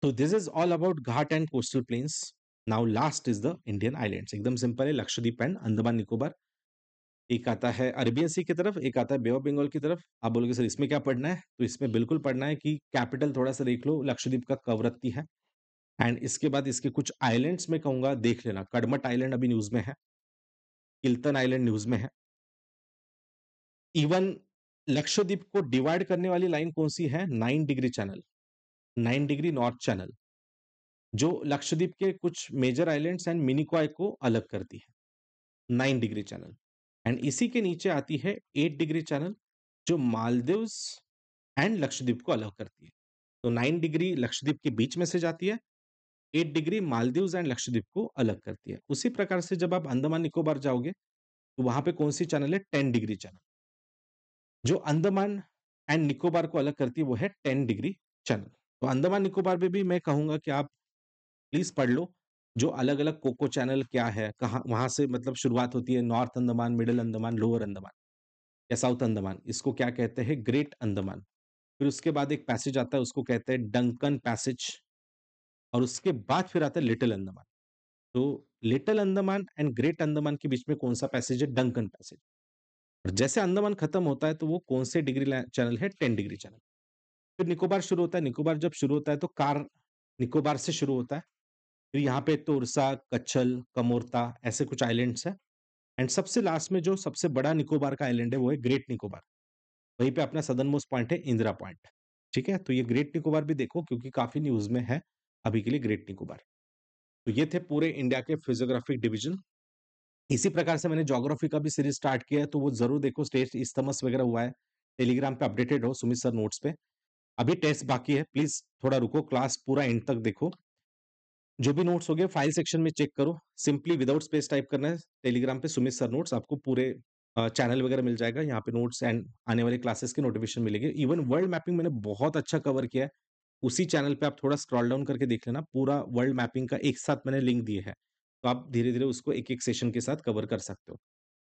तो this is all about ghat and coastal plains. Now last is the Indian islands, एकदम सिंपल है, लक्षद्वीप एंड अंडमान निकोबार। एक आता है अरेबियन सी की तरफ, एक आता है बे ऑफ बंगाल की तरफ। आप बोलोगे सर इसमें क्या पढ़ना है? तो इसमें बिल्कुल पढ़ना है कि कैपिटल थोड़ा-सा देख लो, लक्षद्वीप का कवरत्ती है एंड इसके बाद इसके कुछ आइलैंड्स मैं कहूँगा देख लेना। कडमट आइलैंड अभी न्यूज़ में है, किल्टन आइलैंड न्यूज़ में है। इवन लक्षद्वीप को डिवाइड करने वाली लाइन कौन-सी है? 9 degree channel, 9 degree north channel, जो लक्षद्वीप के कुछ मेजर आइलैंड्स एंड मिनिकॉय को अलग करती है, 9 डिग्री चैनल। एंड इसी के नीचे आती है 8 डिग्री चैनल, जो मालदीव्स एंड लक्षद्वीप को अलग करती है। तो 9 डिग्री लक्षद्वीप के बीच में से जाती है, 8 डिग्री मालदीव्स एंड लक्षद्वीप को अलग करती है। उसी प्रकार से जब आप अंडमान निकोबार जाओगे, तो वहाँ पे कौन-सी चैनल है? 10 डिग्री चैनल। जो अंडमान एंड निकोबार को अलग करती है, वो है 10 डिग्री चैनल। तो अंडमान निकोबार में भी मैं कहूँगा कि आप प्लीज़ पढ़ लो, जो अलग-अलग कोको चैनल क्या है, कहाँ वहाँ से मतलब शुरुआत होती है, north Andaman, middle Andaman, lower Andaman या साउथ अंडमान, इसको क्या कहते हैं? ग्रेट अंडमान। फिर उसके बाद एक पैसेज आता है, उसको कहते हैं डंकन पैसेज और उसके बाद फिर आता है लिटिल अंडमान। तो little Andaman and great Andaman के बीच में कौन-सा पैसेज है? Duncan passage. और जैसे अंडमान खत्म होता है, तो वो कौन से डिग्री चैनल है? 10 डिग्री चैनल। फिर निकोबार शुरू होता है, निकोबार जब शुरू होता है तो कार निकोबार से शुरू होता है। फिर यहाँ पे तोरसा, कच्छल, कमोरता ऐसे कुछ आइलैंड्स हैं एंड सबसे लास्ट में जो सबसे बड़ा निकोबार का आइलैंड है वो है ग्रेट निकोबार। वहीं पे अपना सदर्न मोस्ट पॉइंट है इंदिरा पॉइंट, ठीक है? तो ये ग्रेट निकोबार भी देखो क्योंकि काफ़ी न्यूज़ में है अभी के लिए ग्रेट निकोबार। तो ये थे पूरे इंडिया के फिजियोग्राफिक डिवीज़न। इसी प्रकार से मैंने ज्योग्राफी का भी सीरीज़ स्टार्ट किया है, तो वो ज़रूर देखो स्टेट इस्तमस वगैरह हुआ है। टेलीग्राम पे अपडेटेड रहो सुमित सर नोट्स पे। अभी टेस्ट बाकी है, प्लीज़ थोड़ा रुको, क्लास पूरा एंड तक देखो। जो भी नोट्स हो गए फाइल सेक्शन में चेक करो, सिंपली विदाउट स्पेस टाइप करना है, टेलीग्राम पे सुमित सर नोट्स आपको पूरे चैनल वगैरह मिल जाएगा, यहाँ पे नोट्स एंड आने वाली क्लासेस की नोटिफिकेशन मिलेगी। इवन वर्ल्ड मैपिंग मैंने बहुत अच्छा कवर किया है, उसी चैनल पे आप थोड़ा स्क्रॉल डाउन करके देख लेना, पूरा वर्ल्ड मैपिंग का एक साथ मैंने लिंक दिए हैं, तो आप धीरे-धीरे उसको एक-एक सेशन के साथ कवर कर सकते हो।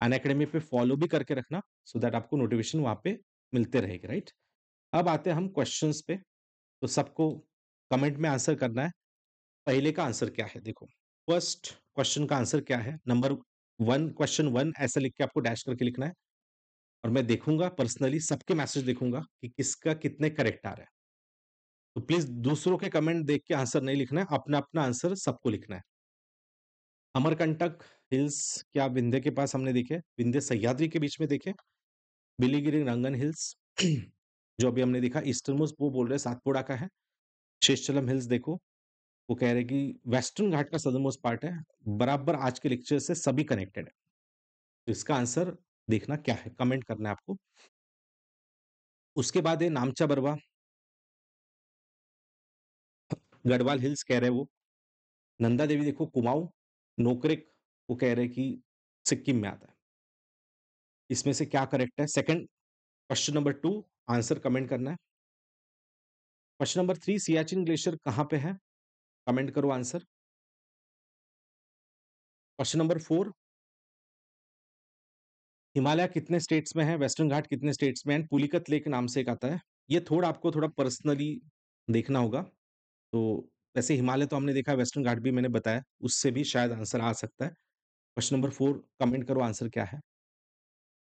अनअकैडमी पे फॉलो भी करके रखना, सो दैट आपको नोटिफिकेशन वहाँ पे मिलते रहेगी, राइट? अब आते हैं हम क्वेश्चंस पे, तो सबको कमेंट में आंसर करना है। पहले का आंसर क्या है देखो, फर्स्ट क्वेश्चन का आंसर क्या है? नंबर 1 क्वेश्चन 1 ऐसा लिख के आपको डैश करके लिखना है और मैं देखूँगा पर्सनली सबके मैसेज देखूँगा कि किसका कितने करेक्ट आ रहा है। तो प्लीज़ दूसरों के कमेंट देख के आंसर नहीं लिखना है, अपना-अपना आंसर सबको लिखना है। अमरकंटक हिल्स क्या विंध्य के पास हमने देखे? विंध्य सह्याद्री के बीच में देखे? बिलीगिरी रंगन हिल्स जो अभी हमने देखा ईस्टर्न मोस्ट वो बोल रहे हैं सातपुड़ा का है। शेषचलम हिल्स देखो, वो कह रहे हैं कि वेस्टर्न घाट का सदर्न मोस्ट पार्ट है, बराबर आज के लेक्चर से सभी कनेक्टेड है। तो इसका आंसर देखना क्या है, कमेंट करना है आपको। उसके बाद है नामचा बरवा, गढ़वाल हिल्स कह रहे हैं वो। नंदा देवी देखो कुमाऊँ, नोकरेक वो कह रहे हैं कि सिक्किम में आता है। इसमें से क्या करेक्ट है? Second question number 2 answer comment करना है। क्वेश्चन नंबर 3 सियाचिन ग्लेशियर कहाँ पे है? कमेंट करो आंसर। क्वेश्चन नंबर 4 हिमालय कितने स्टेट्स में है? वेस्टर्न घाट कितने स्टेट्स में है? पुलिकत लेक नाम से एक आता है। ये थोड़ा आपको थोड़ा पर्सनली देखना होगा। तो वैसे हिमालय तो हमने देखा है, वेस्टर्न घाट भी मैंने बताया, उससे भी शायद आंसर आ सकता है। क्वेश्चन नंबर 4 कमेंट करो आंसर क्या है?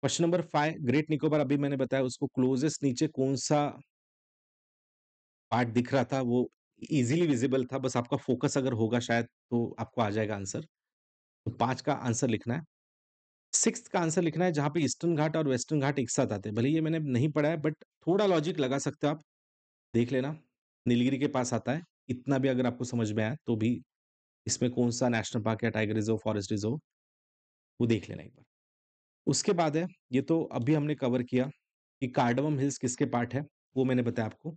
क्वेश्चन नंबर 5 ग्रेट निकोबार अभी मैंने बताया उसको क्लोज़ेस्ट नीचे कौन-सा पार्ट दिख रहा था, वो ईज़िली विज़िबल था, बस आपका फ़ोकस अगर होगा शायद तो आपको आ जाएगा आंसर। तो 5 का आंसर लिखना है। 6th का आंसर लिखना है जहाँ पे ईस्टर्न घाट और वेस्टर्न घाट एक साथ आते हैं। भले ही ये मैंने नहीं पढ़ा है बट थोड़ा लॉजिक लगा सकते हो आप, देख लेना। नीलगिरी के पास आता है, इतना भी अगर आपको समझ में आया तो भी इसमें कौन-सा नेशनल पार्क या टाइगर रिज़र्व, फॉरेस्ट रिज़र्व, वो देख लेना एक बार। उसके बाद है, ये तो अभी हमने कवर किया कि कार्डमम हिल्स किसके पार्ट है, वो मैंने बताया आपको।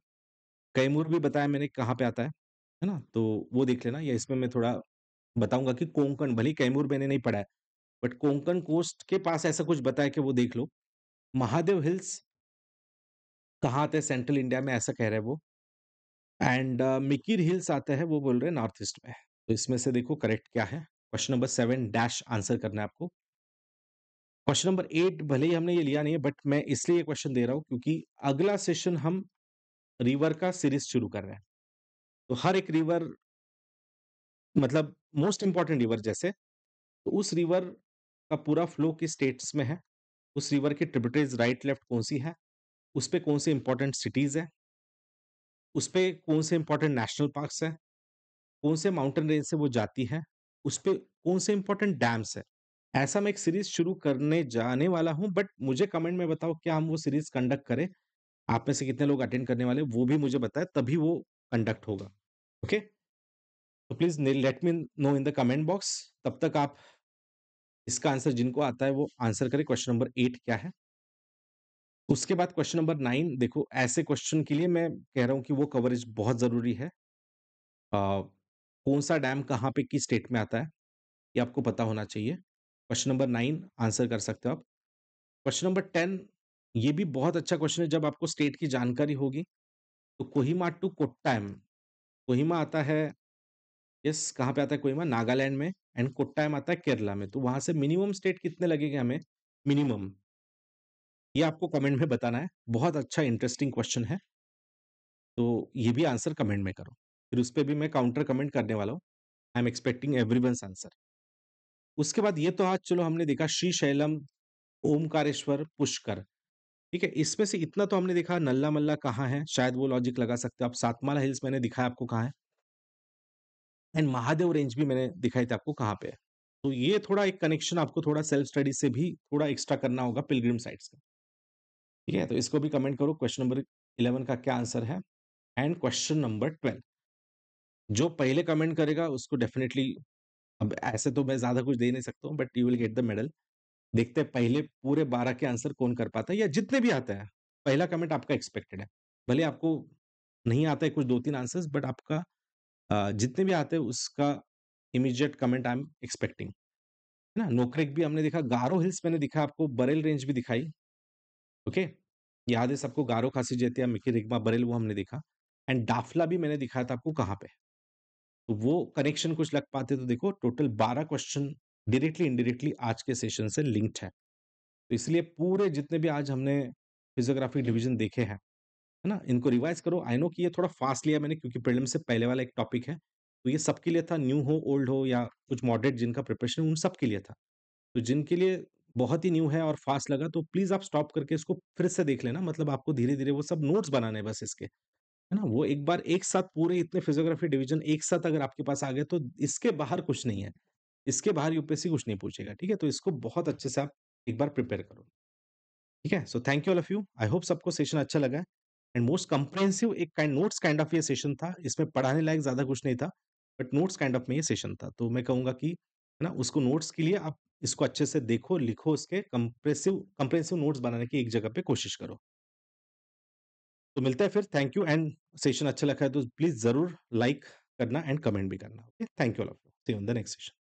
कैमूर भी बताया मैंने कहाँ पे आता है ना? तो वो देख लेना या इसमें मैं थोड़ा बताऊँगा कि कोंकण भले ही कैमूर मैंने नहीं पढ़ा है, बट कोंकण कोस्ट के पास ऐसा कुछ बताया कि वो देख लो। महादेव हिल्स कहाँ आते हैं सेंट्रल इंडिया में ऐसा कह रहे हैं वो एंड मिकिर हिल्स आता है वो बोल रहे हैं नॉर्थ ईस्ट में। तो इसमें से देखो करेक्ट क्या है? क्वेश्चन नंबर 7 डैश आंसर करना है आपको। क्वेश्चन नंबर 8 भले ही हमने ये लिया नहीं है बट मैं इसलिए ये क्वेश्चन दे रहा हूँ क्योंकि अगला सेशन हम रिवर का सीरीज शुरू कर रहे हैं। तो हर एक रिवर मतलब मोस्ट इंपॉर्टेंट रिवर जैसे, तो उस रिवर का पूरा फ्लो किस स्टेट्स में है? उस रिवर की ट्रिब्यूटरीज राइट लेफ्ट कौन-सी है? उस पे कौन से इंपॉर्टेंट सिटीज़ हैं? उस पे कौन से इंपॉर्टेंट नेशनल पार्क्स हैं? कौन से माउंटेन रेंज से वो जाती है? उस पे कौन से इंपॉर्टेंट डैम्स हैं? ऐसा मैं एक सीरीज़ शुरू करने जाने वाला हूँ बट मुझे कमेंट में बताओ क्या हम वो सीरीज़ कंडक्ट करें? आप में से कितने लोग अटेंड करने वाले हैं वो भी मुझे बताएँ तभी वो कंडक्ट होगा। ओके? तो प्लीज़ ने let me know in the comment box. तब तक आप इसका आंसर जिनको आता है वो आंसर करें क्वेश्चन नंबर 8 क्या है? उसके बाद क्वेश्चन नंबर 9 देखो ऐसे क्वेश्चन के लिए मैं कह रहा हूँ कि वो कवरेज बहुत ज़रूरी है। कौन-सा डैम कहाँ पे किस स्टेट में आता है? ये आपको पता होना चाहिए। क्वेश्चन नंबर 9 आंसर कर सकते हो आप। क्वेश्चन नंबर 10 ये भी बहुत अच्छा क्वेश्चन है जब आपको स्टेट की जानकारी होगी। तो कोहिमा टू कोट्टायम, कोहिमा आता है यस कहाँ पे आता है कोहिमा? नागालैंड में एंड कोट्टायम आता है केरला में। तो वहाँ से मिनिमम स्टेट कितने लगेंगे हमें? मिनिमम ये आपको कमेंट में बताना है। बहुत अच्छा इंटरेस्टिंग क्वेश्चन है। तो ये भी आंसर कमेंट में करो। फिर उस पे भी मैं काउंटर कमेंट करने वाला हूँ। I am expecting everyone's answer. उसके बाद ये तो आज चलो हमने देखा श्रीशैलम, ओमकारेश्वर, पुष्कर, ठीक है? इसमें से इतना तो हमने देखा नल्ला-मल्ला कहाँ है, शायद वो लॉजिक लगा सकते हो आप। सातमाला हिल्स मैंने दिखाया आपको कहाँ है एंड महादेव रेंज भी मैंने दिखाई थी आपको कहाँ पे है। तो ये थोड़ा एक कनेक्शन आपको थोड़ा सेल्फ स्टडी से भी थोड़ा एक्स्ट्रा करना होगा पिलग्रिम साइट्स का। ठीक है? तो इसको भी कमेंट करो क्वेश्चन नंबर 11 का क्या आंसर है एंड क्वेश्चन नंबर 12 जो पहले कमेंट करेगा उसको डेफिनिटली अब ऐसे तो मैं ज़्यादा कुछ दे नहीं सकता हूँ but you will get the medal. देखते हैं पहले पूरे 12 के आंसर कौन कर पाता है या जितने भी आते हैं, पहला कमेंट आपका एक्सपेक्टेड है। भले आपको नहीं आता है कुछ 2-3 आंसर्स बट आपका जितने भी आते हैं उसका immediate comment I am expecting, है ना? नोक्रेक भी हमने देखा, गारो हिल्स मैंने दिखा आपको, बरेल रेंज भी दिखाई, ओके? याद है सबको गारो खासी जेतिया, मिकिरिग्मा, बरेल वो हमने देखा एंड डाफला भी मैंने दिखाया था आपको कहाँ पे। तो वो कनेक्शन कुछ लग पाते तो देखो टोटल 12 क्वेश्चन डायरेक्टली इनडायरेक्टली आज के सेशन से लिंक्ड है। तो इसलिए पूरे जितने भी आज हमने फिजियोग्राफी डिवीजन देखे हैं, है ना? इनको रिवाइज़ करो। आई नो कि ये थोड़ा फास्ट लिया मैंने क्योंकि प्रीलिम से पहले वाला एक टॉपिक है। तो ये सबके लिए था, न्यू हो, ओल्ड हो या कुछ मॉडरेट जिनका प्रिपरेशन उन सब के लिए था। तो जिनके लिए बहुत ही न्यू है और फास्ट लगा तो प्लीज़ आप स्टॉप करके इसको फिर से देख लेना। मतलब आपको धीरे-धीरे वो सब नोट्स बनाने हैं बस इसके, है ना? वो एक बार एक साथ पूरे इतने फिजियोग्राफी डिवीजन एक साथ अगर आपके पास आ गए तो इसके बाहर कुछ नहीं है। इसके बाहर यूपीएससी कुछ नहीं पूछेगा, ठीक है? तो इसको बहुत अच्छे से आप एक बार प्रिपेयर करो। ठीक है? So thank you all of you. I hope सबको सेशन अच्छा लगा है एंड मोस्ट कम्प्रिहेंसिव एक नोट्स काइंड ऑफ ये सेशन था। इसमें पढ़ाने लायक ज़्यादा कुछ नहीं था, बट नोट्स काइंड ऑफ में ये सेशन था। तो मैं कहूँगा कि है ना, उसको नोट्स के लिए आप इसको अच्छे से देखो, लिखो उसके कंप्रिहेंसिव नोट्स बनाने की एक जगह पे कोशिश करो। तो मिलते हैं फिर, थैंक यू एंड सेशन अच्छा लगा है तो प्लीज़ ज़रूर लाइक करना एंड कमेंट भी करना। Okay? Thank you all of you. See you in the next session.